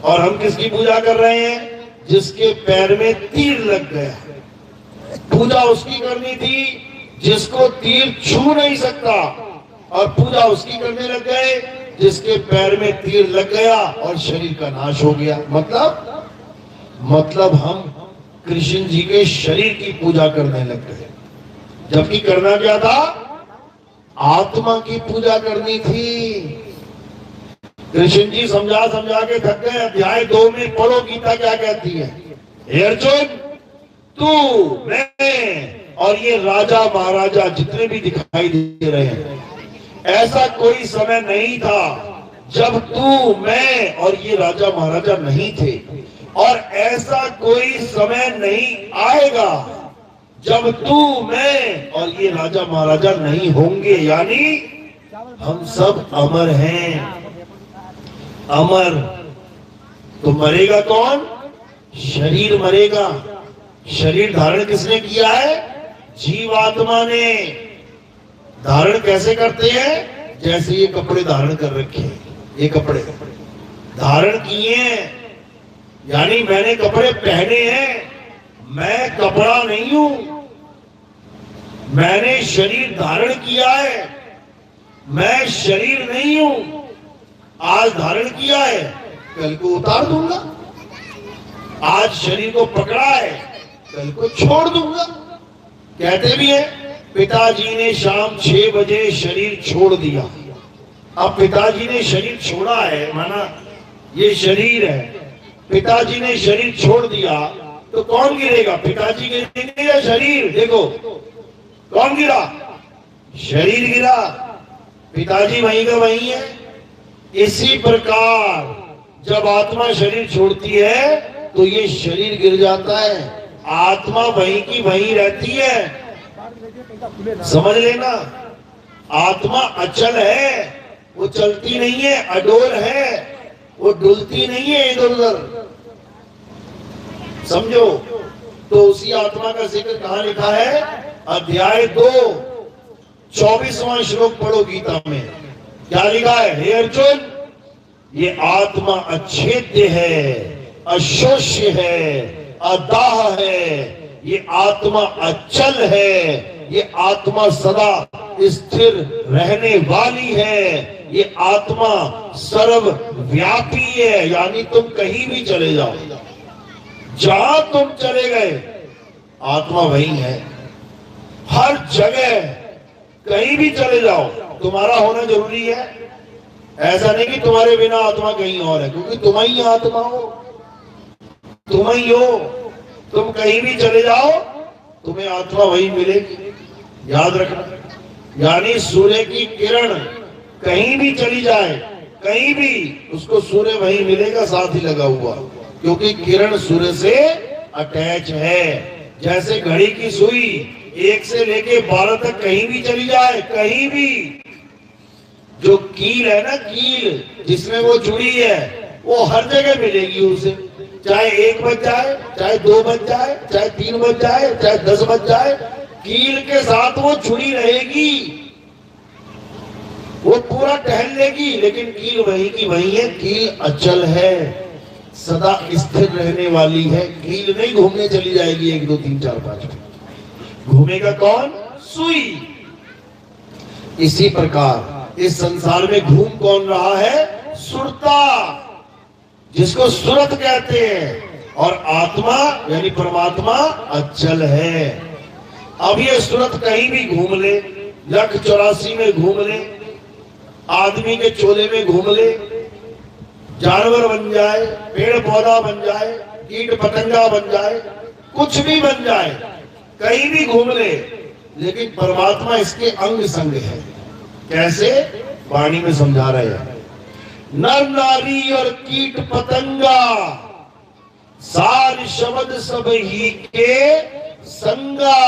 और हम किसकी पूजा कर रहे हैं? जिसके पैर में तीर लग गया। पूजा उसकी करनी थी जिसको तीर छू नहीं सकता, और पूजा उसकी करने लग गए जिसके पैर में तीर लग गया और शरीर का नाश हो गया। मतलब हम कृष्ण जी के शरीर की पूजा करने लग गए, जबकि करना क्या था? आत्मा की पूजा करनी थी। कृष्ण जी समझा समझा के थक गए। अध्याय 2 में पढ़ो गीता क्या कहती है। हे अर्जुन, तू, मैं और ये राजा महाराजा जितने भी दिखाई दे रहे हैं, ऐसा कोई समय नहीं था जब तू, मैं और ये राजा महाराजा नहीं थे, और ऐसा कोई समय नहीं आएगा जब तू, मैं और ये राजा महाराजा नहीं होंगे। यानी हम सब अमर हैं। अमर तो मरेगा कौन? शरीर मरेगा। शरीर धारण किसने किया है? जीवात्मा ने। धारण कैसे करते हैं? जैसे ये कपड़े धारण कर रखे हैं, ये कपड़े धारण किए हैं, यानी मैंने कपड़े पहने हैं। मैं कपड़ा नहीं हूं, मैंने शरीर धारण किया है। मैं शरीर नहीं हूं। आज धारण किया है, कल को उतार दूंगा। आज शरीर को पकड़ा है, कल को छोड़ दूंगा। कहते भी है, पिताजी ने शाम 6 बजे शरीर छोड़ दिया। अब पिताजी ने शरीर छोड़ा है, माना ये शरीर है, पिताजी ने शरीर छोड़ दिया, तो कौन गिरेगा? पिताजी गिरेंगे या शरीर? देखो कौन गिरा? शरीर गिरा। पिताजी वहीं का वहीं है। इसी प्रकार जब आत्मा शरीर छोड़ती है तो ये शरीर गिर जाता है, आत्मा वहीं की वहीं रहती है। समझ लेना, आत्मा अचल है, वो चलती नहीं है, अडोल है, वो डुलती नहीं है इधर उधर। समझो। तो उसी आत्मा का जिक्र कहां लिखा है? अध्याय 2 24वां श्लोक पढ़ो गीता में। क्या लिखा है? हे अर्जुन, ये आत्मा अच्छेद्य है, अशोष्य है, अदाह है। ये आत्मा अचल है, ये आत्मा सदा स्थिर रहने वाली है। ये आत्मा सर्वव्यापी है, यानी तुम कहीं भी चले जाओ, जहां तुम चले गए आत्मा वही है। हर जगह कहीं भी चले जाओ, तुम्हारा होना जरूरी है? ऐसा नहीं कि तुम्हारे बिना आत्मा कहीं और है, क्योंकि तुम ही आत्मा हो, तुम ही हो। तुम कहीं भी चले जाओ तुम्हें आत्मा वही मिलेगी, याद रखना। यानी सूर्य की किरण कहीं भी चली जाए, कहीं भी, उसको सूर्य वही मिलेगा, साथ ही लगा हुआ, क्योंकि किरण सूर्य से अटैच है। जैसे घड़ी की सुई 1 से लेके 12 तक कहीं भी चली जाए, कहीं भी, जो कील है ना, कील जिसमें वो जुड़ी है, वो हर जगह मिलेगी उसे। चाहे 1 बज जाए, चाहे 2 बज जाए, चाहे 3 बज जाए, चाहे 10 बज जाए, कील के साथ वो जुड़ी रहेगी। वो पूरा टहल लेगी, लेकिन कील वही की वही है। कील अचल है, सदा स्थिर रहने वाली है। कील नहीं घूमने चली जाएगी 1 2 3 4 5। घूमेगा कौन? सुई। इसी प्रकार इस संसार में घूम कौन रहा है? सुरता, जिसको सुरत कहते हैं। और आत्मा यानी परमात्मा अचल है। अब ये सुरत कहीं भी घूम ले, 184 में घूम ले, आदमी के चोले में घूम ले, जानवर बन जाए, पेड़ पौधा बन जाए, कीट पतंगा बन जाए, कुछ भी बन जाए, कहीं भी घूम ले, लेकिन परमात्मा इसके अंग संग है। कैसे? वाणी में समझा रहे हैं। नर नारी और कीट पतंगा सार शब्द सब ही के संगा।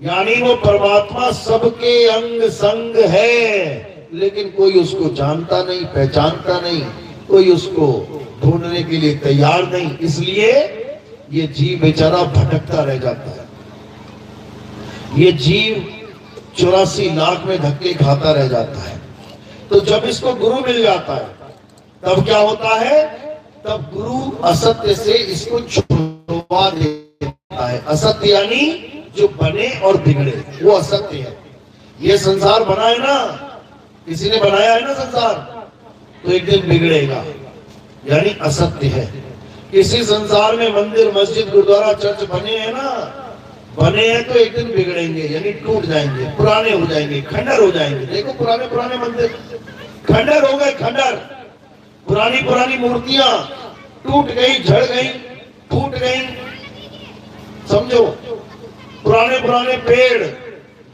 यानी वो परमात्मा सबके अंग संग है, लेकिन कोई उसको जानता नहीं, पहचानता नहीं, कोई उसको ढूंढने के लिए तैयार नहीं। इसलिए ये जीव बेचारा भटकता रह जाता है। ये जीव 84 लाख में धक्के खाता रह जाता है। तो जब इसको गुरु मिल जाता है तब क्या होता है? तब गुरु असत्य से इसको छुड़वा देता है। असत्य यानी जो बने और बिगड़े, वो असत्य है। ये संसार बना है ना, किसी ने बनाया है ना संसार, तो एक दिन बिगड़ेगा, यानी असत्य है। किसी संसार में मंदिर, मस्जिद, गुरुद्वारा, चर्च बने हैं ना, बने हैं तो एक दिन बिगड़ेंगे, यानी टूट जाएंगे, पुराने हो जाएंगे, खंडर हो जाएंगे। देखो पुराने पुराने मंदिर खंडर हो गए, खंडर। पुरानी पुरानी मूर्तियां टूट गई, झड़ गई, फूट गई। समझो, पुराने पुराने पेड़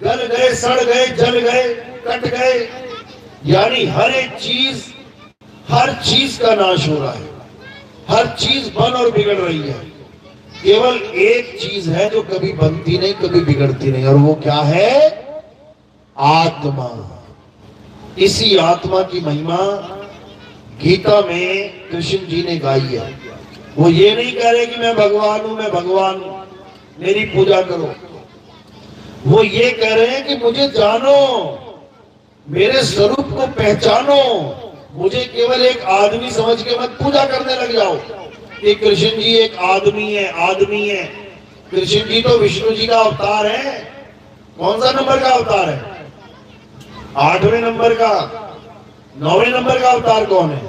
गल गए, सड़ गए, जल गए, कट गए। यानी हर चीज का नाश हो रहा है, हर चीज बन और बिगड़ रही है। केवल एक चीज है जो कभी बनती नहीं, कभी बिगड़ती नहीं, और वो क्या है? आत्मा। इसी आत्मा की महिमा गीता में कृष्ण जी ने गाई है। वो ये नहीं कह रहे कि मैं भगवान हूं, मैं भगवान हूं, मेरी पूजा करो। वो ये कह रहे हैं कि मुझे जानो, मेरे स्वरूप को पहचानो। मुझे केवल एक आदमी समझ के मत पूजा करने लग जाओ कि कृष्ण जी एक आदमी है, आदमी है। कृष्ण जी तो विष्णु जी का अवतार है। कौन सा नंबर का अवतार है? 8वें नंबर का। 9वें नंबर का अवतार कौन है?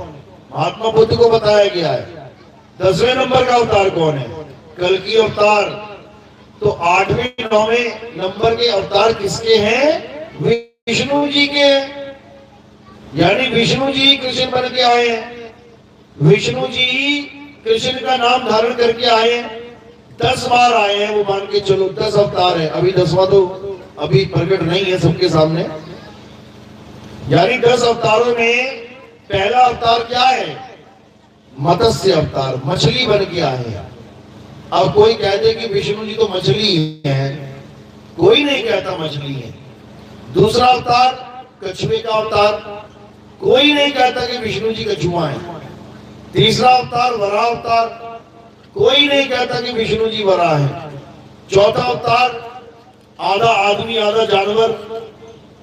महात्मा बुद्ध को बताया गया है। 10वें नंबर का अवतार कौन है? कल्कि अवतार। तो 8वें 9वें नंबर के अवतार किसके हैं? विष्णु जी के हैं। यानी विष्णु जी कृष्ण बन के आए हैं, विष्णु जी कृष्ण का नाम धारण करके आए हैं। 10 बार आए हैं, वो मान के चलो 10 अवतार है। अभी 10वां तो अभी प्रकट नहीं है सबके सामने। यानी 10 अवतारों में पहला अवतार क्या है? मत्स्य अवतार, मछली बन के आए हैं। अब कोई कह दे कि विष्णु जी तो मछली है, कोई नहीं कहता मछली है। दूसरा अवतार कछुए का अवतार, कोई नहीं कहता कि विष्णु जी कछुआ है। तीसरा अवतार वराह अवतार, कोई नहीं कहता कि विष्णु जी वराह है। चौथा अवतार आधा आदमी आधा जानवर,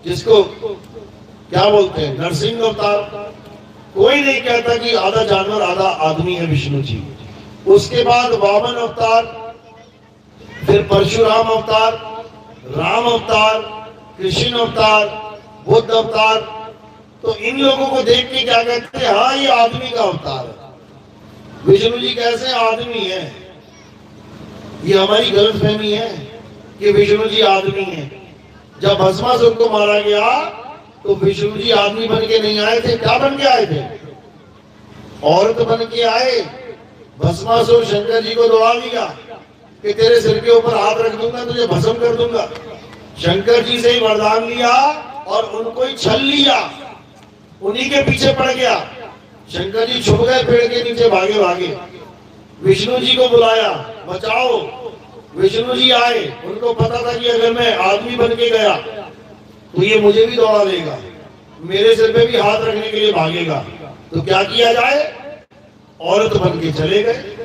जिसको क्या बोलते हैं? नरसिंह अवतार, कोई नहीं कहता कि आधा जानवर आधा आदमी है विष्णु जी। उसके बाद वामन अवतार, फिर परशुराम अवतार, राम अवतार, कृष्ण अवतार, बुद्ध अवतार। तो इन लोगों को देख के क्या कहते हैं? हाँ, ये आदमी का अवतार है। विष्णु जी कैसे आदमी है? ये हमारी गलतफहमी है कि विष्णु जी आदमी है। जब भस्मासुर को मारा गया तो विष्णु जी आदमी बन के नहीं आए थे, क्या बन के आए थे? औरत बन के आए। भस्मासुर शंकर जी को दौड़ा दिया कि तेरे सिर के ऊपर हाथ रख दूंगा, तुझे भस्म कर दूंगा। शंकर जी से ही वरदान लिया और उनको ही छल लिया, उन्हीं के पीछे पड़ गया। शंकर जी छुप गए पेड़ के नीचे, भागे भागे। विष्णु जी को बुलाया, बचाओ। विष्णु जी आए, उनको पता था कि अगर मैं आदमी बन के गया तो ये मुझे भी दौड़ा लेगा, मेरे सिर पे भी हाथ रखने के लिए भागेगा। तो क्या किया जाए? औरत बन के चले गए।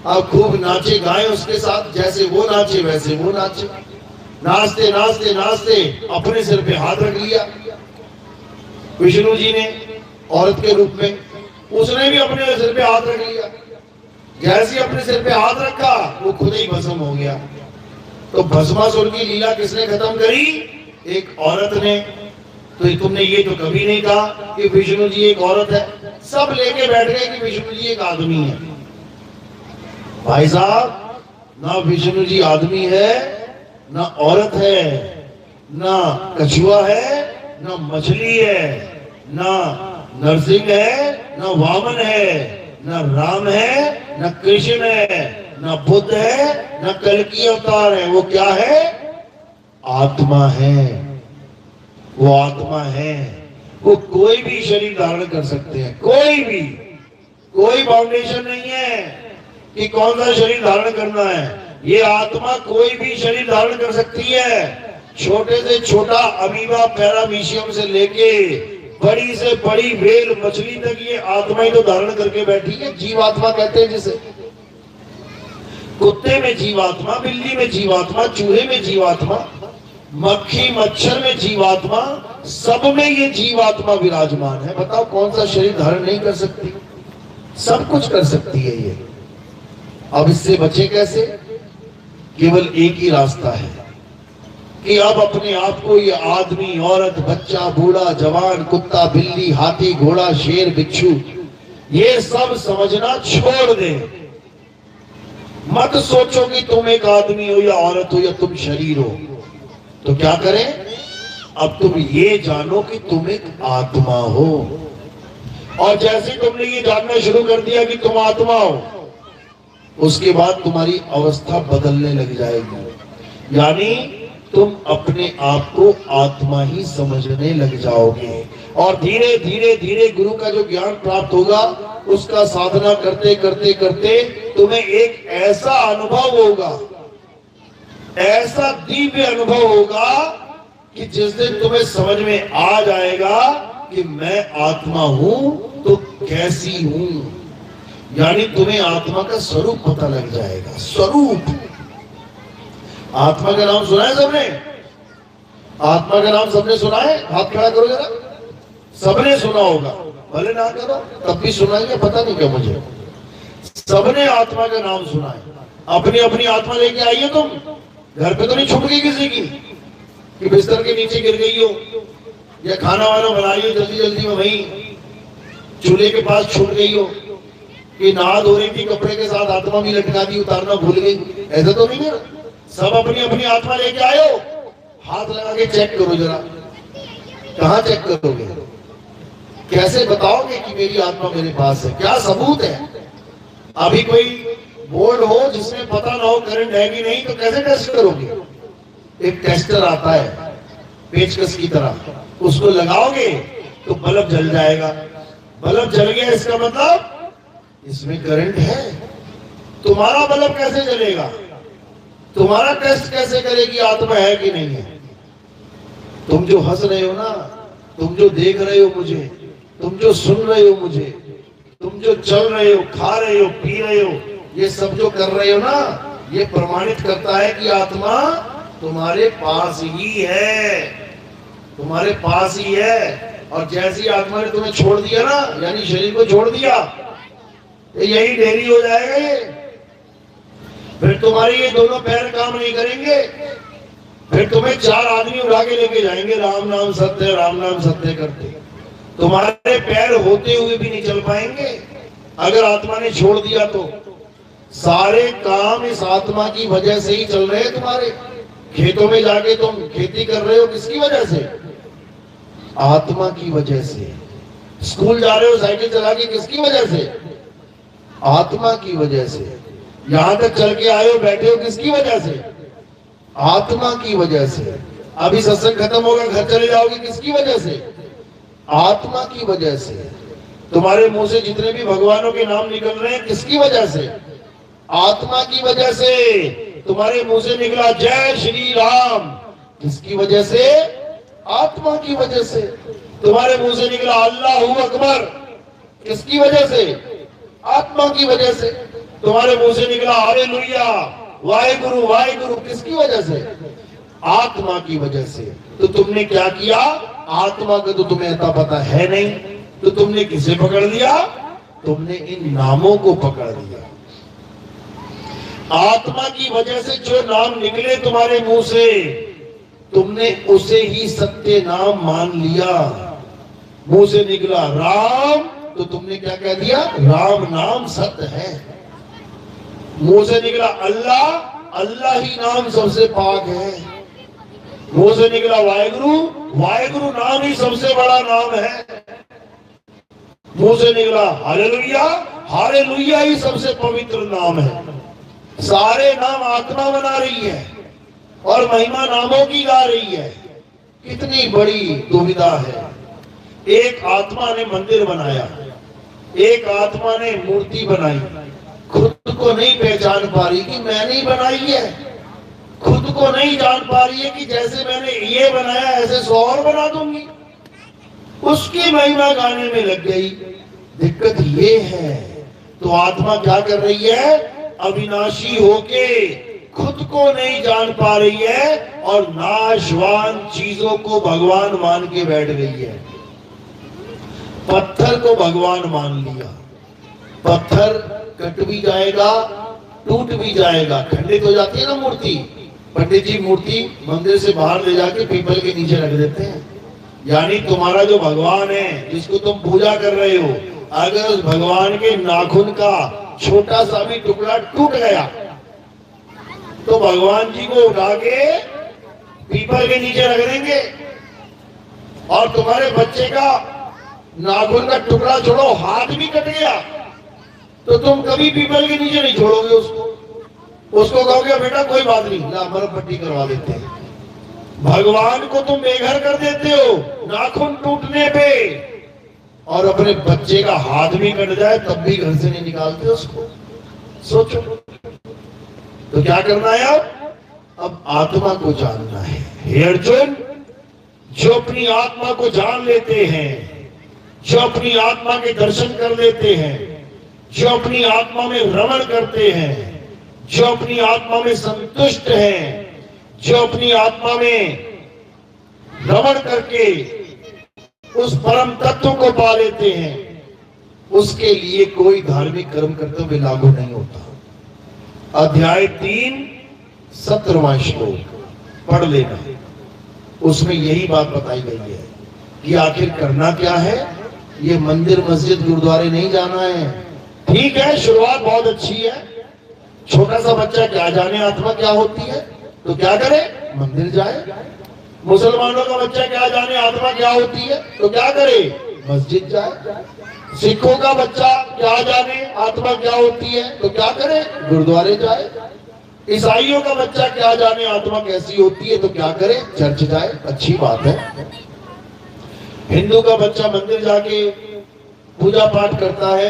अब खूब नाचे गाए उसके साथ, जैसे वो नाचे वैसे वो नाचे। नाचते नाचते नाचते अपने सिर पे हाथ रख लिया विष्णु जी ने, औरत के रूप में। उसने भी अपने सिर पे हाथ रख लिया। जैसे अपने सिर पे हाथ रखा, वो खुद ही भस्म हो गया। तो भस्मासुर की लीला किसने खत्म करी? एक औरत ने। तो तुमने ये तो कभी नहीं कहा कि विष्णु जी एक औरत है। सब लेके बैठ गए कि विष्णु जी एक आदमी है। भाई साहब, ना विष्णु जी आदमी है, ना औरत है, ना कछुआ है, ना मछली है, ना नरसिंह है, ना वामन है, ना राम है, ना कृष्ण है, ना बुद्ध है, ना कल्कि अवतार है। वो क्या है? आत्मा है। वो आत्मा है। वो कोई भी शरीर धारण कर सकते हैं, कोई भी। कोई बाउंडेशन नहीं है कि कौन सा शरीर धारण करना है। ये आत्मा कोई भी शरीर धारण कर सकती है। छोटे से छोटा अमीबा पैरामीशियम से लेके बड़ी से बड़ी व्हेल मछली तक ये आत्मा ही तो धारण करके बैठी है। जीवात्मा कहते हैं जिसे। कुत्ते में जीवात्मा, बिल्ली में जीवात्मा, चूहे में जीवात्मा, मक्खी मच्छर में जीवात्मा, सब में ये जीवात्मा विराजमान है। बताओ कौन सा शरीर धारण नहीं कर सकती? सब कुछ कर सकती है ये। अब इससे बचे कैसे? केवल एक ही रास्ता है कि अब अपने आप को ये आदमी, औरत, बच्चा, बूढ़ा, जवान, कुत्ता, बिल्ली, हाथी, घोड़ा, शेर, बिच्छू, ये सब समझना छोड़ दे। मत सोचो कि तुम एक आदमी हो या औरत हो या तुम शरीर हो। तो क्या करें? अब तुम ये जानो कि तुम एक आत्मा हो। और जैसे तुमने ये जानना शुरू कर दिया कि तुम आत्मा हो, उसके बाद तुम्हारी अवस्था बदलने लग जाएगी। यानी तुम अपने आप को आत्मा ही समझने लग जाओगे। और धीरे धीरे धीरे गुरु का जो ज्ञान प्राप्त होगा, उसका साधना करते करते करते तुम्हें एक ऐसा अनुभव होगा, ऐसा दिव्य अनुभव होगा कि जिस दिन तुम्हें समझ में आ जाएगा कि मैं आत्मा हूं तो कैसी हूं। यानी तुम्हें आत्मा का स्वरूप पता लग जाएगा। स्वरूप। आत्मा का नाम सुना है सबने? आत्मा का नाम सबने सुना है? हाथ खड़ा करो जरा। सबने सुना होगा, भले ना करो तब भी सुनाएंगे, पता नहीं क्या मुझे। सबने आत्मा का नाम सुना है। अपनी अपनी आत्मा लेके आइए। तुम घर पे तो नहीं छूट गई किसी की कि बिस्तर के नीचे गिर गई हो, या खाना वाना बनाई हो जल्दी जल्दी में वहीं चूल्हे के पास छूट गई हो, कि नहा धो रही थी कपड़े के साथ आत्मा भी लटका दी, उतारना भूल गई। ऐसा तो नहीं है। सब अपनी अपनी आत्मा लेके आए हो। हाथ लगा के चेक करो जरा। कहां चेक करोगे? कैसे बताओगे कि मेरी आत्मा मेरे पास है? क्या सबूत है? अभी कोई बोर्ड हो जिसमें पता ना हो करंट है कि नहीं, तो कैसे टेस्ट करोगे? एक टेस्टर आता है पेचकस की तरह, उसको लगाओगे तो बल्ब जल जाएगा। बल्ब जल गया, इसका मतलब इसमें करंट है। तुम्हारा बल्ब कैसे जलेगा? तुम्हारा टेस्ट कैसे करे कि आत्मा है कि नहीं है? तुम जो हंस रहे हो ना, तुम जो देख रहे हो मुझे, तुम जो सुन रहे हो मुझे, तुम जो चल रहे हो, खा रहे हो, पी रहे हो, ये सब जो कर रहे हो ना, ये प्रमाणित करता है कि आत्मा तुम्हारे पास ही है। तुम्हारे पास ही है। और जैसी आत्मा ने तुम्हें छोड़ दिया ना, यानी शरीर को छोड़ दिया, तो यही ढेरी हो जाएगा ये। फिर तुम्हारे ये दोनों पैर काम नहीं करेंगे। फिर तुम्हें चार आदमी उठा के लेके जाएंगे राम नाम सत्य, राम नाम सत्य करते। तुम्हारे पैर होते हुए भी नहीं चल पाएंगे अगर आत्मा ने छोड़ दिया तो। सारे काम इस आत्मा की वजह से ही चल रहे हैं। तुम्हारे खेतों में जाके तुम खेती कर रहे हो, किसकी वजह से? आत्मा की वजह से। स्कूल जा रहे हो साइकिल चला के, किसकी वजह से? आत्मा की वजह से। यहां तक चल के आए हो, बैठे हो, किसकी वजह से? आत्मा की वजह से। अभी सत्संग खत्म होगा, घर चले जाओगे, किसकी वजह से? आत्मा की वजह से। तुम्हारे मुंह से जितने भी भगवानों के नाम निकल रहे हैं, किसकी वजह से? आत्मा की वजह से। तुम्हारे मुंह से निकला जय श्री राम, किसकी वजह से? आत्मा की वजह से। तुम्हारे मुंह से निकला अल्लाहू अकबर, किसकी वजह से? आत्मा की वजह से। तुम्हारे मुंह से निकला हालेलुया, वाहेगुरु वाहेगुरु, किसकी वजह से? आत्मा की वजह से। तो तुमने क्या किया? आत्मा का तो तुम्हें अता पता है नहीं, तो तुमने किसे पकड़ लिया? तुमने इन नामों को पकड़ लिया। आत्मा की वजह से जो नाम निकले तुम्हारे मुंह से, तुमने उसे ही सत्य नाम मान लिया। मुंह से निकला राम, तो तुमने क्या कह दिया? राम नाम सत्य है। मुंह से निकला अल्लाह, अल्लाह ही नाम सबसे पाक है। मुंह से निकला वाहेगुरु, वाहेगुरु नाम ही सबसे बड़ा नाम है। मुंह से निकला हालेलुया, हालेलुया ही सबसे पवित्र नाम है। सारे नाम आत्मा बना रही है और महिमा नामों की गा रही है। कितनी बड़ी दुविधा है। एक आत्मा ने मंदिर बनाया, एक आत्मा ने मूर्ति बनाई, खुद को नहीं पहचान पा रही कि मैंने ही बनाई है। खुद को नहीं जान पा रही है कि जैसे मैंने ये बनाया ऐसे 100 और बना दूंगी। उसकी महिमा गाने में लग गई। दिक्कत ये है। तो आत्मा क्या कर रही है? अविनाशी होके खुद को नहीं जान पा रही है और नाशवान चीजों को भगवान मान के बैठ गई है। पत्थर को भगवान मान लिया। पत्थर कट भी जाएगा, टूट भी जाएगा, खंडित हो जाती है ना मूर्ति। पंडित जी मूर्ति मंदिर से बाहर ले जाके पीपल के नीचे रख देते हैं। यानी तुम्हारा जो भगवान है, जिसको तुम पूजा कर रहे हो, अगर उस भगवान के नाखून का छोटा सा भी टुकड़ा टूट गया तो भगवान जी को उठा के पीपल के नीचे रख देंगे। और तुम्हारे बच्चे का नाखून का टुकड़ा छोड़ो, हाथ भी कट गया तो तुम कभी पीपल के नीचे नहीं छोड़ोगे उसको कहोगे बेटा कोई बात नहीं, ला मरहम पट्टी करवा देते हैं। भगवान को तुम बेघर कर देते हो नाखून टूटने पे, और अपने बच्चे का हाथ भी कट जाए तब भी घर से नहीं निकालते उसको। सोचो तो क्या करना है? अब आत्मा को जानना है। हे अर्जुन, जो अपनी आत्मा को जान लेते हैं, जो अपनी आत्मा के दर्शन कर लेते हैं, जो अपनी आत्मा में रमण करते हैं, जो अपनी आत्मा में संतुष्ट हैं, जो अपनी आत्मा में रमण करके उस परम तत्व को पा लेते हैं, उसके लिए कोई धार्मिक कर्म करते हुए लागू नहीं होता। अध्याय 3 17वां श्लोक पढ़ लेना। उसमें यही बात बताई गई है कि आखिर करना क्या है। ये मंदिर मस्जिद गुरुद्वारे नहीं जाना है। ठीक है, शुरुआत बहुत अच्छी है। छोटा सा बच्चा क्या जाने आत्मा क्या होती है, तो क्या करे? मंदिर जाए। मुसलमानों का बच्चा क्या जाने आत्मा क्या होती है, तो क्या करे? मस्जिद जाए। सिखों का बच्चा क्या जाने आत्मा क्या होती है, तो क्या करे? गुरुद्वारे जाए। ईसाइयों का बच्चा क्या जाने आत्मा कैसी होती है, तो क्या करे? चर्च जाए। अच्छी बात है। हिंदू का बच्चा मंदिर जाके पूजा पाठ करता है,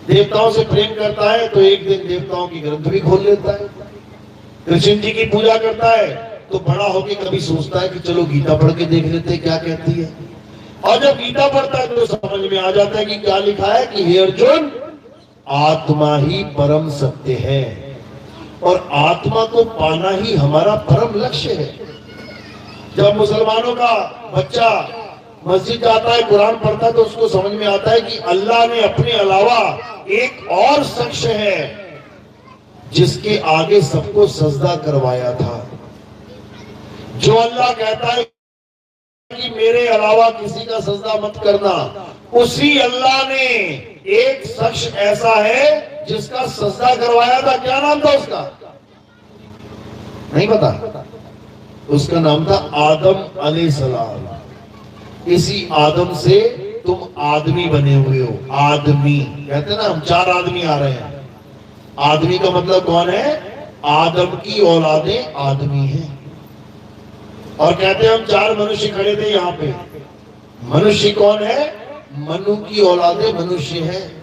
देवताओं से प्रेम करता है, तो एक दिन देवताओं की ग्रंथ भी खोल लेता है। कृष्ण जी की पूजा करता है तो बड़ा होके कभी सोचता है कि चलो गीता पढ़ के देख लेते क्या कहती है। और जब गीता पढ़ता है तो समझ में आ जाता है कि क्या लिखा है कि हे अर्जुन, आत्मा ही परम सत्य है और आत्मा को पाना ही हमारा परम लक्ष्य है। जब मुसलमानों का बच्चा मस्जिद जाता है, कुरान पढ़ता है, तो उसको समझ में आता है कि अल्लाह ने अपने अलावा एक और शख्स है जिसके आगे सबको सजदा करवाया था। जो अल्लाह कहता है कि मेरे अलावा किसी का सजदा मत करना, उसी अल्लाह ने एक शख्स ऐसा है जिसका सजदा करवाया था। क्या नाम था उसका? नहीं पता। उसका नाम था आदम अलैहिस्सलाम। इसी आदम से तुम आदमी बने हुए हो। आदमी कहते हैं ना, हम 4 आदमी आ रहे हैं। आदमी का मतलब कौन है? आदम की औलादें आदमी हैं। और कहते हैं हम 4 मनुष्य खड़े थे यहाँ पे। मनुष्य कौन है? मनु की औलादें मनुष्य हैं।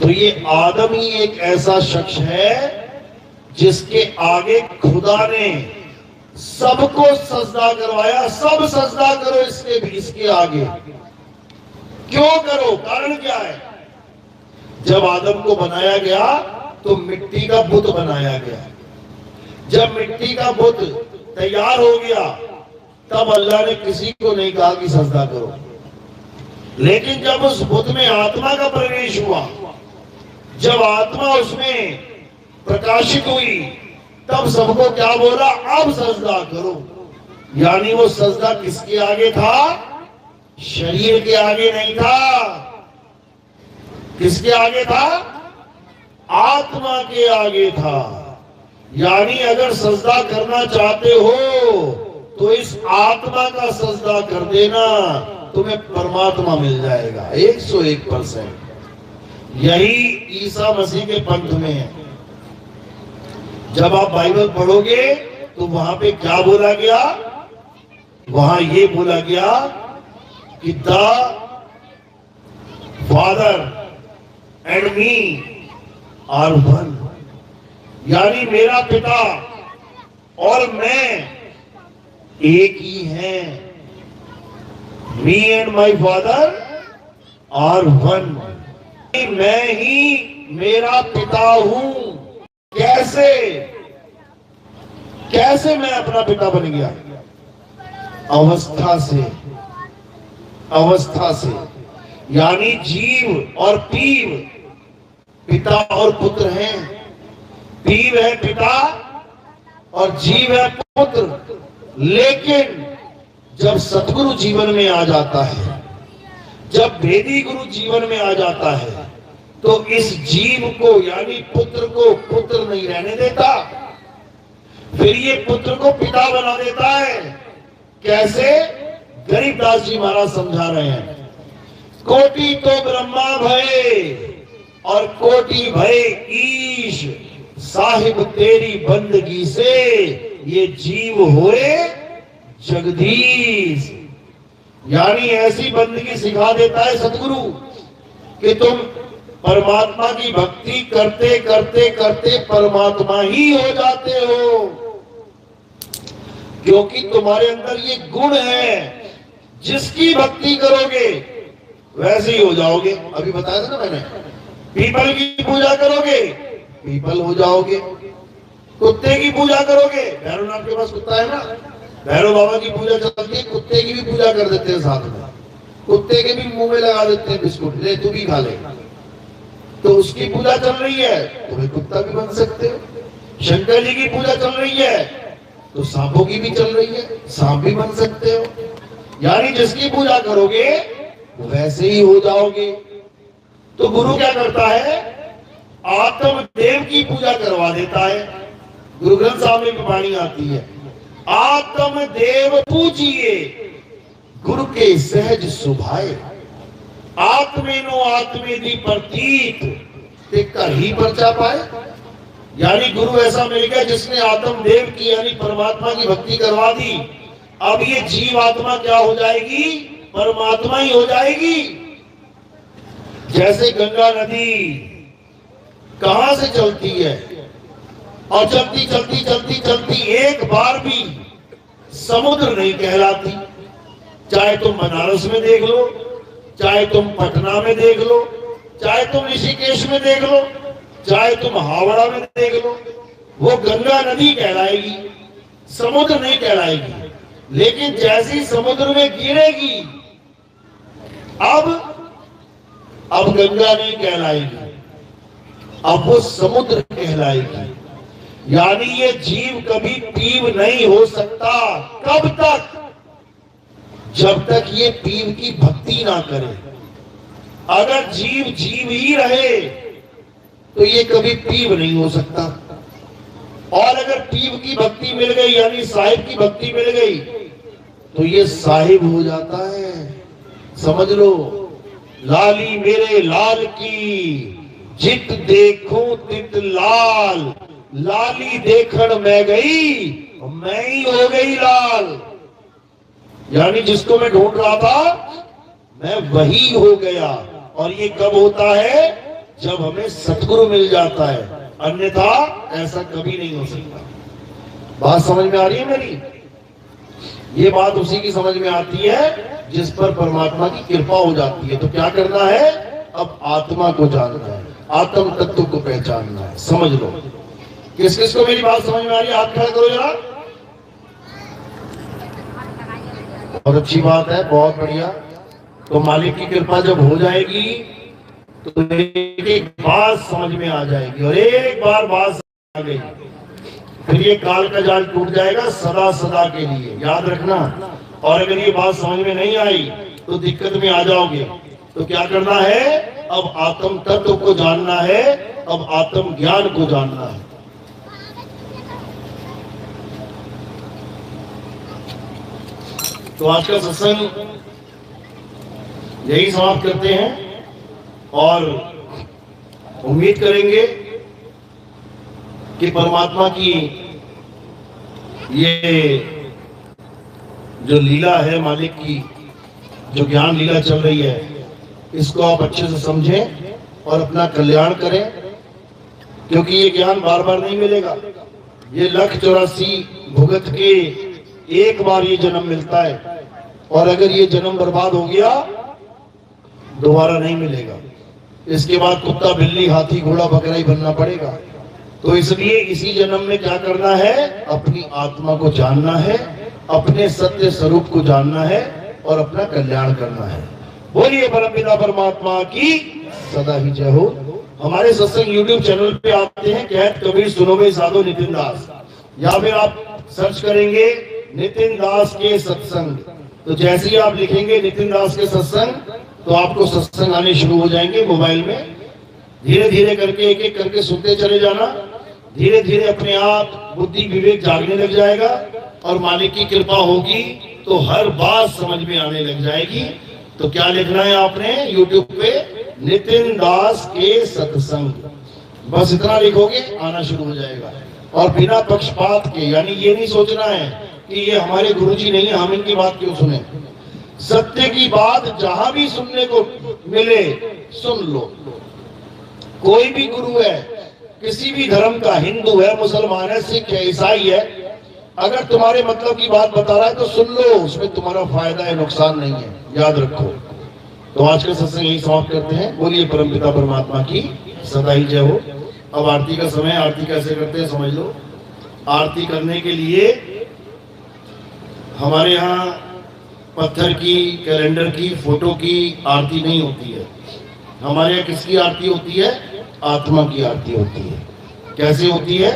तो ये आदम ही एक ऐसा शख्स है जिसके आगे खुदा ने सबको सजदा करवाया। सब सजदा करो इसके आगे। क्यों करो? कारण क्या है? जब आदम को बनाया गया तो मिट्टी का बुत बनाया गया। जब मिट्टी का बुत तैयार हो गया तब अल्लाह ने किसी को नहीं कहा कि सजदा करो। लेकिन जब उस बुत में आत्मा का प्रवेश हुआ, जब आत्मा उसमें प्रकाशित हुई, तब सबको क्या बोला? अब सजदा करो। यानी वो सजदा किसके आगे था? शरीर के आगे नहीं था। किसके आगे था? आत्मा के आगे था। यानी अगर सजदा करना चाहते हो तो इस आत्मा का सजदा कर देना, तुम्हें परमात्मा मिल जाएगा 101%। यही ईसा मसीह के पंथ में है। जब आप बाइबल पढ़ोगे तो वहां पे क्या बोला गया? वहां ये बोला गया कि the father and me are one. यानी मेरा पिता और मैं एक ही हैं। Me and my father are one. मैं ही मेरा पिता हूं। कैसे? कैसे मैं अपना पिता बन गया? अवस्था से। अवस्था से। यानी जीव और पीव पिता और पुत्र हैं। पीव है पिता और जीव है पुत्र। लेकिन जब सतगुरु जीवन में आ जाता है, जब भेदी गुरु जीवन में आ जाता है, तो इस जीव को यानी पुत्र को पुत्र नहीं रहने देता, फिर ये पुत्र को पिता बना देता है। कैसे? गरीबदास जी महाराज समझा रहे हैं। कोटि तो ब्रह्मा भय और कोटि भय ईश, साहिब तेरी बंदगी से ये जीव होए जगदीश। यानी ऐसी बंदगी सिखा देता है सतगुरु कि तुम परमात्मा की भक्ति करते करते करते परमात्मा ही हो जाते हो, क्योंकि तुम्हारे अंदर ये गुण है। जिसकी भक्ति करोगे वैसे ही हो जाओगे। अभी बताया था ना मैंने, पीपल की पूजा करोगे पीपल हो जाओगे। कुत्ते की पूजा करोगे, भैरवनाथ के पास कुत्ता है ना, भैरव बाबा की पूजा चलती है, कुत्ते की भी पूजा कर देते हैं साथ में। कुत्ते के भी मुंह में लगा देते हैं बिस्कुट, ले तू भी खा ले। तो उसकी पूजा चल रही है, तुम्हें कुत्ता भी बन सकते हो। शंकर जी की पूजा चल रही है तो सांपों की भी चल रही है, सांप भी बन सकते हो। यानी जिसकी पूजा करोगे वैसे ही हो जाओगे। तो गुरु क्या करता है? आत्म देव की पूजा करवा देता है। गुरु ग्रंथ साहब में वाणी आती है, आत्म देव पूजिए गुरु के सहज सुभाए, आत्मेनो आत्मेदि प्रतीत ते कर ही परचा पाए। यानी गुरु ऐसा मिल गया जिसने आत्म देव की यानी परमात्मा की भक्ति करवा दी। अब ये जीव आत्मा क्या हो जाएगी? परमात्मा ही हो जाएगी। जैसे गंगा नदी कहां से चलती है और चलती चलती चलती चलती एक बार भी समुद्र नहीं कहलाती। चाहे तुम बनारस में देख लो, चाहे तुम पटना में देख लो, चाहे तुम ऋषिकेश में देख लो, चाहे तुम हावड़ा में देख लो, वो गंगा नदी कहलाएगी, समुद्र नहीं कहलाएगी। लेकिन जैसी समुद्र में गिरेगी अब गंगा नहीं कहलाएगी, अब वो समुद्र कहलाएगी। यानी ये जीव कभी पीव नहीं हो सकता। कब तक? जब तक ये पीव की भक्ति ना करे। अगर जीव जीव ही रहे तो ये कभी पीव नहीं हो सकता। और अगर पीव की भक्ति मिल गई यानी साहिब की भक्ति मिल गई तो ये साहिब हो जाता है। समझ लो, लाली मेरे लाल की जित देखो तित लाल, लाली देखण मैं गई मैं ही हो गई लाल। यानी जिसको मैं ढूंढ रहा था मैं वही हो गया। और ये कब होता है? जब हमें सतगुरु मिल जाता है, अन्यथा ऐसा कभी नहीं हो सकता। बात समझ में आ रही है मेरी? ये बात उसी की समझ में आती है जिस पर परमात्मा की कृपा हो जाती है। तो क्या करना है? अब आत्मा को जानना है, आत्म तत्व को पहचानना है। समझ लो। किस किस को मेरी बात समझ में आ रही है? हाथ खड़ा करो जरा। बहुत अच्छी बात है, बहुत बढ़िया। तो मालिक की कृपा जब हो जाएगी तो एक एक बात समझ में आ जाएगी, और एक बार बात आ गई फिर ये काल का जाल टूट जाएगा सदा सदा के लिए, याद रखना। और अगर ये बात समझ में नहीं आई तो दिक्कत में आ जाओगे। तो क्या करना है? अब आत्म तत्व को जानना है, अब आत्म ज्ञान को जानना है। तो आज का सत्संग यही समाप्त करते हैं और उम्मीद करेंगे कि परमात्मा की ये जो लीला है, मालिक की जो ज्ञान लीला चल रही है, इसको आप अच्छे से समझें और अपना कल्याण करें, क्योंकि ये ज्ञान बार बार नहीं मिलेगा। ये 1,84 भुगत के एक बार ये जन्म मिलता है, और अगर ये जन्म बर्बाद हो गया दोबारा नहीं मिलेगा। इसके बाद कुत्ता बिल्ली हाथी घोड़ा बकरा ही बनना पड़ेगा। तो इसलिए इसी जन्म में क्या करना है? अपनी आत्मा को जानना है, अपने सत्य स्वरूप को जानना है और अपना कल्याण करना है। बोलिए परमपिता परमात्मा की सदा ही जय हो। हमारे सत्संग यूट्यूब चैनल पे आते हैं, कहत कबीर सुनो भाई साधो नितिन दास, या फिर आप सर्च करेंगे नितिन दास के सत्संग। तो जैसे ही आप लिखेंगे नितिन दास के सत्संग तो आपको सत्संग आने शुरू हो जाएंगे मोबाइल में। धीरे धीरे करके एक एक करके सुनते चले जाना। धीरे धीरे अपने आप बुद्धि विवेक जागने लग जाएगा, और मालिक की कृपा होगी तो हर बात समझ में आने लग जाएगी। तो क्या लिखना है आपने यूट्यूब पे? नितिन दास के सत्संग। बस इतना लिखोगे आना शुरू हो जाएगा। और बिना पक्षपात के, यानी ये नहीं सोचना है कि ये हमारे गुरुजी नहीं है, हम इनकी बात क्यों सुने। सत्य की बात जहां भी सुनने को मिले सुन लो। कोई भी गुरु है, किसी भी धर्म का, हिंदू है, मुसलमान है, सिख है, ईसाई है, अगर तुम्हारे मतलब की बात बता रहा है तो सुन लो, उसमें तुम्हारा फायदा है, नुकसान नहीं है, याद रखो। तो आज का सत्संग यही समाप्त करते हैं। बोलिए परमपिता परमात्मा की सदा ही जय हो। अब आरती का समय। आरती कैसे करते हैं समझ लो। आरती करने के लिए हमारे यहाँ पत्थर की, कैलेंडर की, फोटो की आरती नहीं होती है। हमारे यहाँ किसकी आरती होती है? आत्मा की आरती होती है। कैसे होती है?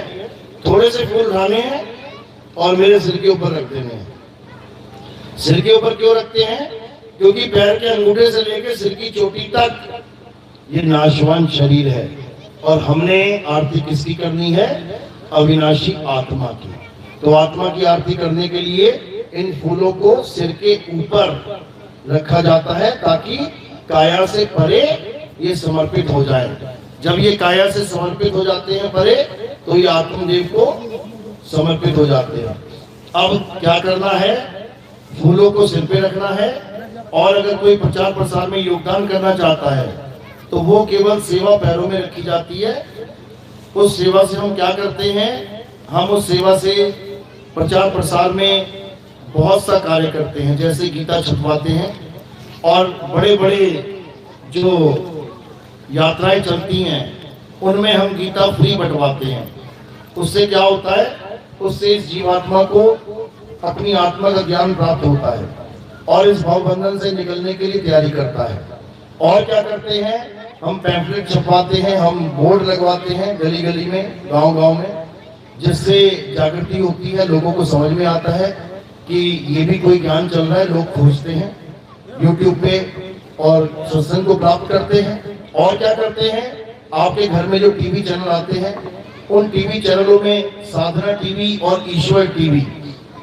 थोड़े से फूल उठाने हैं और मेरे सिर के ऊपर रख देने हैं। सिर के ऊपर क्यों रखते हैं? क्योंकि पैर के अंगूठे से लेकर सिर की चोटी तक ये नाशवान शरीर है, और हमने आरती किसकी करनी है? अविनाशी आत्मा की। तो आत्मा की आरती करने के लिए इन फूलों को सिर के ऊपर रखा जाता है, ताकि काया से परे ये समर्पित हो जाए। जब ये काया से समर्पित हो जाते हैं परे, तो ये आत्मदेव को समर्पित हो जाते हैं। अब क्या करना है? फूलों को सिर पे रखना है, और अगर कोई प्रचार प्रसार में योगदान करना चाहता है तो वो केवल सेवा पैरों में रखी जाती है। उस सेवा से हम क्या करते हैं? हम उस सेवा से प्रचार प्रसार में बहुत सा कार्य करते हैं, जैसे गीता छपवाते हैं, और बड़े बड़े जो यात्राएं चलती हैं उनमें हम गीता फ्री बंटवाते हैं। उससे क्या होता है? उससे इस जीवात्मा को अपनी आत्मा का ज्ञान प्राप्त होता है और इस भावबंधन से निकलने के लिए तैयारी करता है। और क्या करते हैं? हम पैम्फलेट छपवाते हैं, हम बोर्ड लगवाते हैं गली गली में, गांव गांव में, जिससे जागृति होती है, लोगों को समझ में आता है कि ये भी कोई ज्ञान चल रहा है। लोग खोजते हैं यूट्यूब पे और सत्संग को प्राप्त करते हैं। और क्या करते हैं? आपके घर में जो टीवी चैनल आते हैं, उन टीवी चैनलों में साधना टीवी और ईश्वर टीवी,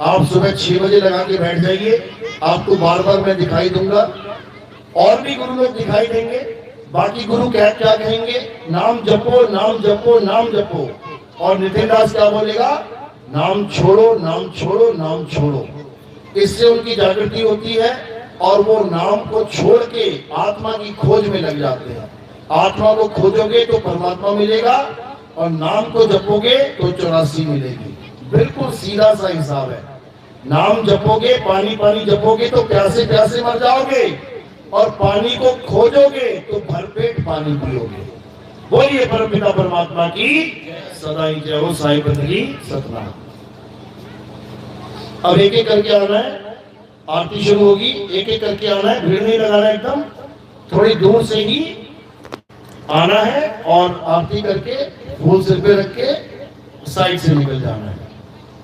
आप सुबह 6 बजे लगा के बैठ जाइए, आपको बार बार मैं दिखाई दूंगा। और भी गुरु लोग दिखाई देंगे। बाकी गुरु क्या कहेंगे? नाम जपो, नाम जपो, नाम जपो। और नितिन दास क्या बोलेगा? नाम छोड़ो, नाम छोड़ो, नाम छोड़ो। इससे उनकी जागृति होती है और वो नाम को छोड़ के आत्मा की खोज में लग जाते हैं। आत्मा को खोजोगे तो परमात्मा मिलेगा और नाम को जपोगे तो 84 मिलेगी। बिल्कुल सीधा सा हिसाब है। नाम जपोगे, पानी पानी जपोगे तो प्यासे प्यासे मर जाओगे, और पानी को खोजोगे तो भरपेट पानी पियोगे। बोलिए परमपिता परमात्मा की सदा ही जय हो। साईं बंदगी सतनाम। अब एक एक करके आना है, आरती शुरू होगी, एक एक करके आना है, भीड़ नहीं लगाना, एकदम थोड़ी दूर से ही आना है और आरती करके फूल सिर पे रख के साइड से निकल जाना है।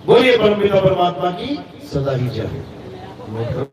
बोलिए परमपिता परमात्मा की सदा ही जय हो।